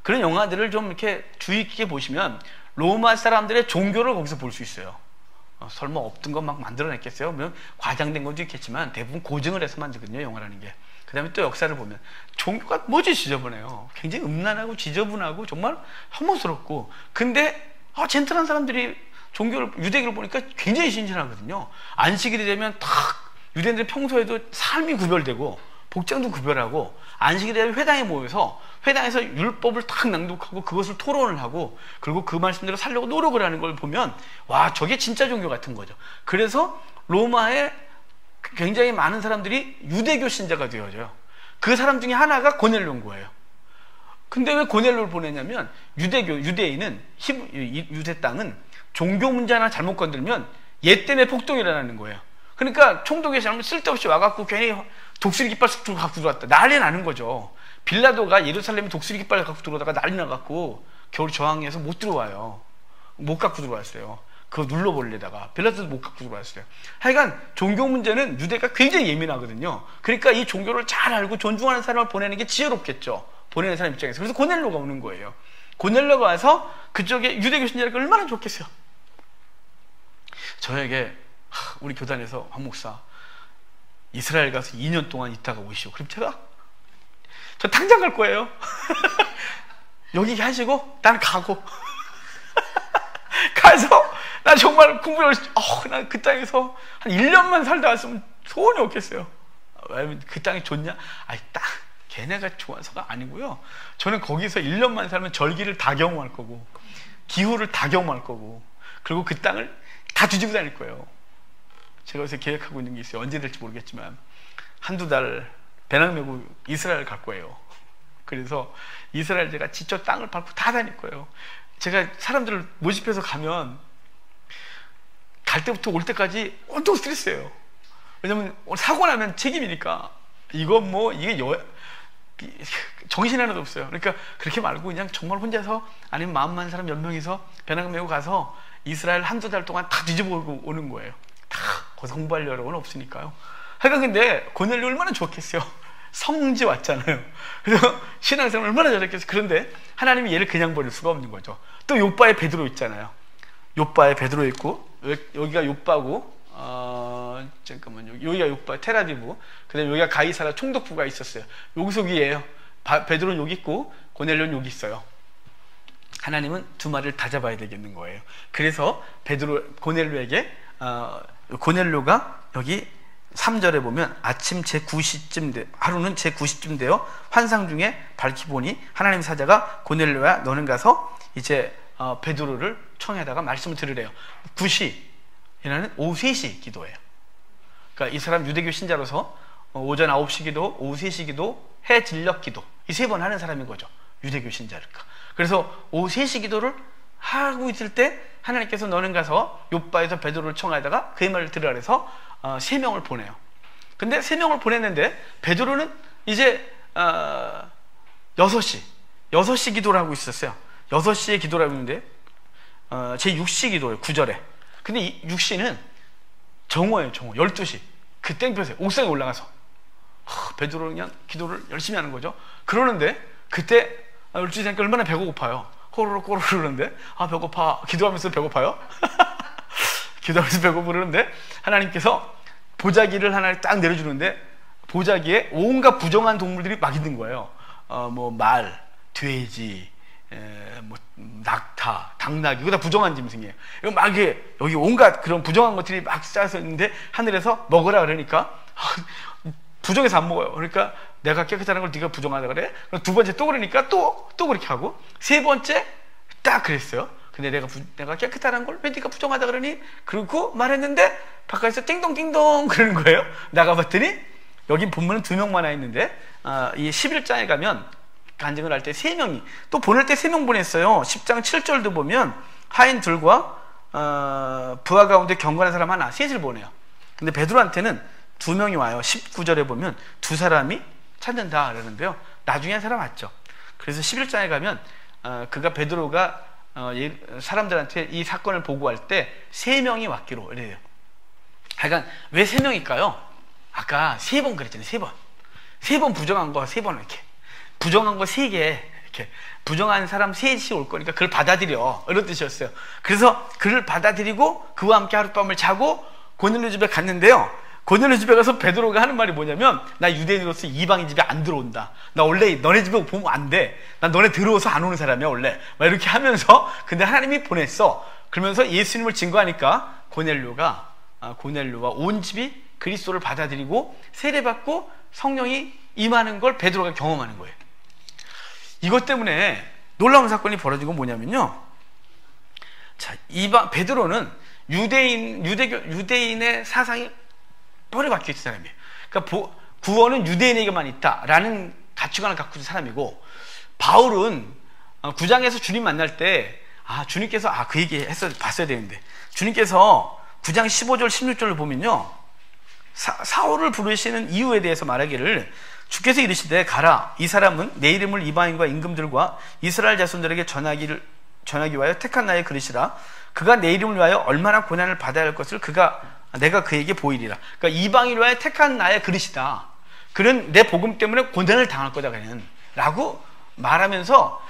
그런 영화들을 좀 이렇게 주의 깊게 보시면 로마 사람들의 종교를 거기서 볼 수 있어요. 설마 없던 거 막 만들어냈겠어요? 그러면 과장된 것도 있겠지만 대부분 고증을 해서 만들거든요, 영화라는 게. 그 다음에 또 역사를 보면 종교가 뭐지 지저분해요. 굉장히 음란하고 지저분하고 정말 혐오스럽고, 근데 젠틀한 사람들이 유대교를 보니까 굉장히 신실하거든요. 안식일이 되면 탁 유대인들이 평소에도 삶이 구별되고 복장도 구별하고, 안식일이 되면 회당에 모여서 회당에서 율법을 탁 낭독하고 그것을 토론을 하고 그리고 그 말씀대로 살려고 노력을 하는 걸 보면 와, 저게 진짜 종교 같은 거죠. 그래서 로마에 굉장히 많은 사람들이 유대교 신자가 되어져요. 그 사람 중에 하나가 고넬료인 거예요. 근데 왜 고넬료를 보내냐면 유대인은 유대 땅은 종교 문제 하나 잘못 건들면 얘 때문에 폭동이 일어나는 거예요. 그러니까 총독이 잘못 쓸데없이 와갖고 괜히 독수리 깃발 갖고 들어왔다 난리 나는 거죠. 빌라도가 예루살렘에 독수리 깃발 갖고 들어오다가 난리 나갖고 겨울 저항해서 못 들어와요. 못 갖고 들어왔어요. 그거 눌러버리려다가 빌라도도 못 갖고 들어왔어요. 하여간 종교 문제는 유대가 굉장히 예민하거든요. 그러니까 이 종교를 잘 알고 존중하는 사람을 보내는 게 지혜롭겠죠, 보내는 사람 입장에서. 그래서 고넬료가 오는 거예요. 고넬료가 와서 그쪽에 유대교 신자가 얼마나 좋겠어요. 저에게 우리 교단에서 황 목사 이스라엘 가서 2년 동안 있다가 오시오. 그럼 저 당장 갈 거예요. 여기 하시고 난 가고 가서 나 정말 공부 열심히 난 그 땅에서 한 1년만 살다 왔으면 소원이 없겠어요. 왜냐면 그 땅이 좋냐? 땅 걔네가 좋아서가 아니고요. 저는 거기서 1년만 살면 절기를 다 경험할 거고 기후를 다 경험할 거고 그리고 그 땅을 다 뒤지고 다닐 거예요. 제가 요새 계획하고 있는 게 있어요. 언제 될지 모르겠지만 한두 달 배낭 메고 이스라엘 갈 거예요. 그래서 이스라엘 제가 직접 땅을 밟고 다 다닐 거예요. 제가 사람들을 모집해서 가면 갈 때부터 올 때까지 온통 스트레스예요. 왜냐면 사고 나면 책임이니까. 이게 정신 하나도 없어요. 그러니까 그렇게 말고 그냥 정말 혼자서 아니면 마음 많은 사람 몇 명이서 배낭 메고 가서 이스라엘 한두 달 동안 다 뒤집어 오는 거예요. 다 거기서 공부할 여력은 없으니까요. 하여간 근데 고넬료 얼마나 좋겠어요. 성지 왔잖아요. 그래서 신앙생활 얼마나 잘했겠어요. 그런데 하나님이 얘를 그냥 버릴 수가 없는 거죠. 또 요빠에 베드로 있잖아요. 요빠에 베드로 있고 여기가 요빠고 잠깐만요. 여기가 요빠 텔아비브, 그다음에 여기가 가이사라 총독부가 있었어요. 여기서 위에요. 베드로는 여기 있고 고넬료는 여기 있어요. 하나님은 두 마리를 다 잡아야 되겠는 거예요. 그래서 고넬료에게 고넬료가 여기 3절에 보면 아침 제9시쯤 하루는 제9시쯤 되어 환상 중에 밝히 보니 하나님 사자가 고넬료야 너는 가서 이제 베드로를 청에다가 말씀을 들으래요. 9시 얘는 오후 3시 기도예요. 그러니까 이 사람 유대교 신자로서 오전 9시 기도, 오후 3시 기도, 해 진력 기도 이 3번 하는 사람인 거죠. 유대교 신자니까. 그래서 오후 3시 기도를 하고 있을 때 하나님께서 너는 가서 요빠에서 베드로를 청하다가 그의 말을 들으라 해서 3명을 보내요. 근데 3명을 보냈는데 베드로는 이제 6시 기도를 하고 있었어요. 6시에 기도를 하고 있는데 제6시 기도예요. 9절에. 근데 이 6시는 정오예요. 정오. 12시. 그 땡볕에 옥상에 올라가서 베드로는 그냥 기도를 열심히 하는 거죠. 그러는데 그때 12시 되니까 얼마나 배고파요. 호로록 그러는데 배고파. 기도하면서 배고파요? 기도하면서 배고프는데 하나님께서 보자기를 하나를 딱 내려주는데 보자기에 온갖 부정한 동물들이 막 있는 거예요. 말, 돼지, 낙타, 당나귀, 이거 다 부정한 짐승이에요. 이거 막 여기 온갖 그런 부정한 것들이 막 쌓여서 있는데 하늘에서 먹으라 그러니까 부정해서 안 먹어요. 그러니까 내가 깨끗하다는 걸 네가 부정하다 그래? 두 번째 또 그러니까 또 그렇게 하고 세 번째 딱 그랬어요. 근데 내가 깨끗하다는 걸 왜 네가 부정하다 그러니? 그러고 말했는데 바깥에서 띵동띵동 그러는 거예요. 나가봤더니 여기 본문은 2명만 와 있는데 이 11장에 가면 간증을 할 때 3명이 또 보낼 때 3명 보냈어요. 10장 7절도 보면 하인 둘과 부하 가운데 경건한 사람 하나 셋을 보내요. 근데 베드로한테는 두 명이 와요. 19절에 보면 두 사람이 찾는다 그러는데요. 나중에 한 사람 왔죠. 그래서 11장에 가면 그가 베드로가 사람들한테 이 사건을 보고할 때 세 명이 왔기로 이래요. 그러니까 왜 세 명일까요? 아까 세 번 그랬잖아요. 세 번 부정한 거 세 번 이렇게 부정한 거 세 개 이렇게 부정한 사람 셋이 올 거니까 그걸 받아들여 이런 뜻이었어요. 그래서 그를 받아들이고 그와 함께 하룻밤을 자고 고넬료 집에 갔는데요. 고넬료 집에 가서 베드로가 하는 말이 뭐냐면 나 유대인으로서 이방인 집에 안 들어온다. 나 원래 너네 집에 보면 안 돼. 난 너네 들어와서 안 오는 사람이야 원래. 막 이렇게 하면서 근데 하나님이 보냈어. 그러면서 예수님을 증거하니까 고넬료와 온 집이 그리스도를 받아들이고 세례받고 성령이 임하는 걸 베드로가 경험하는 거예요. 이것 때문에 놀라운 사건이 벌어진 건 뭐냐면요. 자, 베드로는 유대인의 사상이 뻘에 박혀 있는 사람이에요. 그러니까 구원은 유대인에게만 있다라는 가치관을 갖고 있는 사람이고, 바울은 9장에서 주님 만날 때 주님께서 그 얘기 봤어야 되는데, 주님께서 9장 15절 16절을 보면요, 사울을 부르시는 이유에 대해서 말하기를 주께서 이르시되 가라, 이 사람은 내 이름을 이방인과 임금들과 이스라엘 자손들에게 전하기 위하여 택한 나의 그릇이라. 그가 내 이름을 위하여 얼마나 고난을 받아야 할 것을 내가 그에게 보이리라. 그러니까 이방인을 위하여 택한 나의 그릇이다. 그는 내 복음 때문에 고난을 당할 거다 그는 라고 말하면서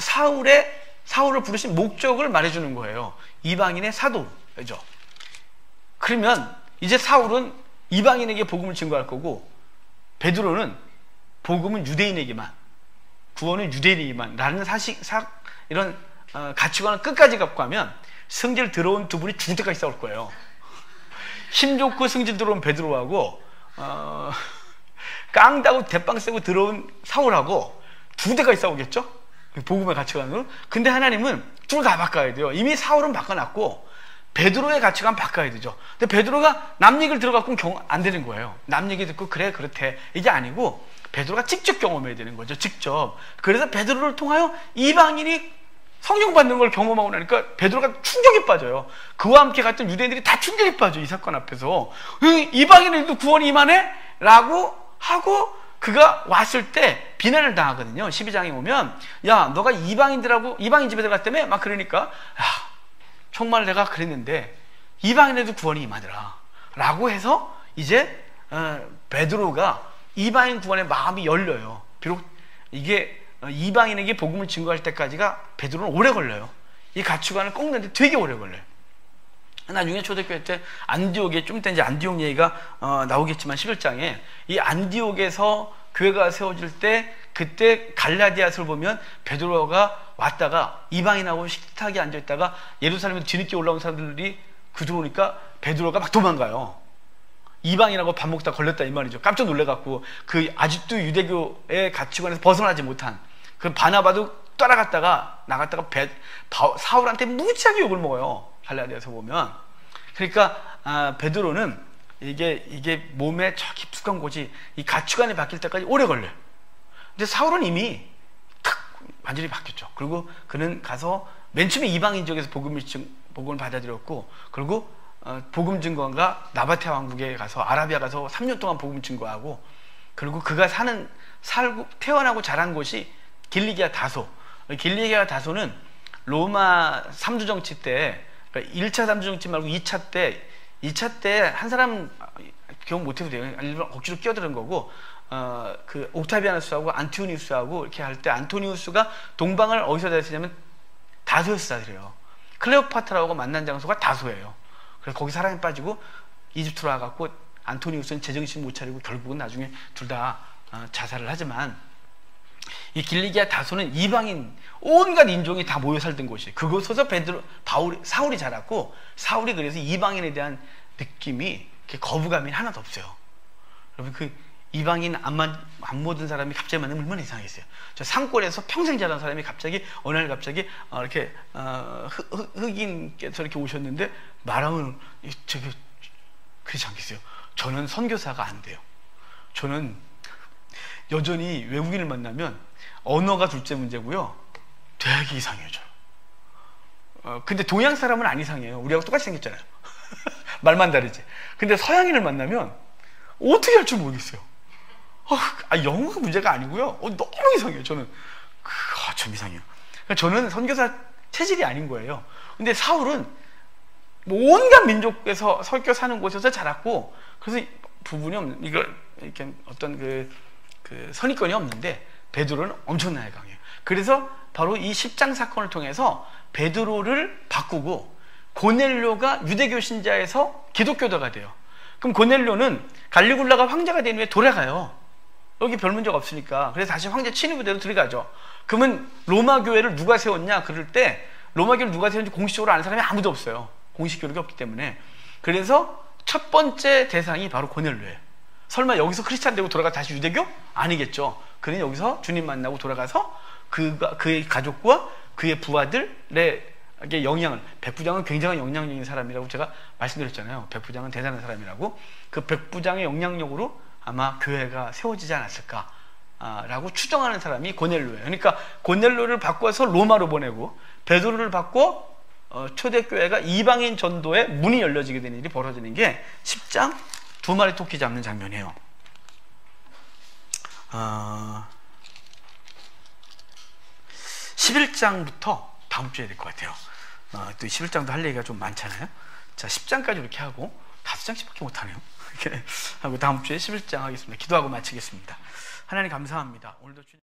사울을 부르신 목적을 말해주는 거예요. 이방인의 사도죠. 그러면 이제 사울은 이방인에게 복음을 증거할 거고, 베드로는 복음은 유대인에게만, 구원은 유대인에게만 라는 이런 가치관을 끝까지 갖고 하면 성질 들어온 두 분이 죽을 때까지 싸울 거예요. 힘 좋고 성질 들어온 베드로하고 깡다고 대빵 세고 들어온 사울하고 죽을 때까지 싸우겠죠? 복음의 가치관으로. 근데 하나님은 둘 다 바꿔야 돼요. 이미 사울은 바꿔놨고 베드로의 가치관 바꿔야 되죠. 근데 베드로가 남 얘기를 들어갖고는 안 되는 거예요. 남 얘기 듣고 그래 그렇대 이게 아니고 베드로가 직접 경험해야 되는 거죠. 직접. 그래서 베드로를 통하여 이방인이 성령 받는 걸 경험하고 나니까 베드로가 충격에 빠져요. 그와 함께 갔던 유대인들이 다 충격에 빠져. 이 사건 앞에서 이방인들도 구원이 임하네? 라고 하고 그가 왔을 때 비난을 당하거든요. 12장에 오면 야 너가 이방인 집에 들어갔다며? 막 그러니까 정말 내가 그랬는데 이방인에도 구원이 임하더라 라고 해서 이제 베드로가 이방인 구원에 마음이 열려요. 비록 이게 이방인에게 복음을 증거할 때까지가 베드로는 오래 걸려요. 이 가치관을 꺾는데 되게 오래 걸려요. 나중에 초대교회 때 안디옥에 좀 이따 이제 안디옥 얘기가 나오겠지만 11장에 이 안디옥에서 교회가 세워질 때 그때 갈라디아서를 보면 베드로가 왔다가 이방인하고 식탁에 앉아있다가 예루살렘에 뒤늦게 올라온 사람들이 들어오니까 베드로가 막 도망가요. 이방인하고 밥 먹다 걸렸다 이 말이죠. 깜짝 놀래갖고 그 아직도 유대교의 가치관에서 벗어나지 못한 그 바나바도 따라갔다가 나갔다가 사울한테 무지하게 욕을 먹어요. 갈라디아서 보면. 그러니까 베드로는 이게 몸에 저 깊숙한 곳이 이 가치관이 바뀔 때까지 오래 걸려요. 근데 사울은 이미 완전히 바뀌었죠. 그리고 그는 가서 맨 처음에 이방인 지역에서 복음을 받아들였고, 그리고 복음 증거가 나바테 왕국에 가서 아라비아 가서 3년 동안 복음 증거하고, 그리고 그가 살고 태어나고 자란 곳이 길리기아 다소. 길리기아 다소는 로마 3주 정치 때, 그러니까 1차 3주 정치 말고 2차 때 한 사람 기억 못해도 돼요. 일부러 억지로 끼어드는 거고, 그 옥타비아누스하고 안티오니우스하고 이렇게 할 때 안토니우스가 동방을 어디서 다스리냐면 다소에서 다스려요. 클레오파트라고 만난 장소가 다소예요. 그래서 거기 사람이 빠지고 이집트로 와갖고 안토니우스는 제정신 못 차리고 결국은 나중에 둘 다 자살을 하지만, 이 길리기아 다소는 이방인 온갖 인종이 다 모여 살던 곳이에요. 그곳에서 사울이 자랐고, 사울이 그래서 이방인에 대한 느낌이 거부감이 하나도 없어요. 여러분 그 이방인 안 모든 사람이 갑자기 만나면 얼마나 이상했어요. 저 산골에서 평생 자란 사람이 갑자기 어느 날 갑자기 이렇게 흑인께서 이렇게 오셨는데 말하면 그렇지 않겠어요? 저는 선교사가 안 돼요. 저는 여전히 외국인을 만나면 언어가 둘째 문제고요, 되게 이상해요. 근데 동양 사람은 안 이상해요. 우리하고 똑같이 생겼잖아요. 말만 다르지. 근데 서양인을 만나면 어떻게 할 줄 모르겠어요. 영어가 문제가 아니고요. 너무 이상해요. 저는 참 이상해요. 그러니까 저는 선교사 체질이 아닌 거예요. 근데 사울은 뭐 온갖 민족에서 섞여 사는 곳에서 자랐고, 그래서 부분이 없는, 이렇게 어떤 그 선입견이 없는데, 베드로는 엄청나게 강해요. 그래서 바로 이 10장 사건을 통해서 베드로를 바꾸고, 고넬료가 유대교 신자에서 기독교도가 돼요. 그럼 고넬료는 갈리굴라가 황제가 된 후에 돌아가요. 여기 별 문제가 없으니까. 그래서 다시 황제 친위부대로 들어가죠. 그러면 로마 교회를 누가 세웠냐? 그럴 때 로마 교회를 누가 세웠는지 공식적으로 아는 사람이 아무도 없어요. 공식 교육이 없기 때문에. 그래서 첫 번째 대상이 바로 고넬료예요. 설마 여기서 크리스찬 되고 돌아가 다시 유대교? 아니겠죠. 그는 여기서 주님 만나고 돌아가서 그의 가족과 그의 부하들의 영향을, 백부장은 굉장히 영향력인 사람이라고 제가 말씀드렸잖아요. 백부장은 대단한 사람이라고. 그 백부장의 영향력으로 아마 교회가 세워지지 않았을까라고 추정하는 사람이 고넬료예요. 그러니까 고넬료를 바꿔서 로마로 보내고, 베드로를 바꿔 초대교회가 이방인 전도에 문이 열려지게 되는 일이 벌어지는 게 10장 두 마리 토끼 잡는 장면이에요. 11장부터 다음 주에 될 것 같아요. 또 11장도 할 얘기가 좀 많잖아요. 자, 10장까지 이렇게 하고 5장씩밖에 못하네요. 이렇게 하고 다음 주에 11장 하겠습니다. 기도하고 마치겠습니다. 하나님 감사합니다. 오늘도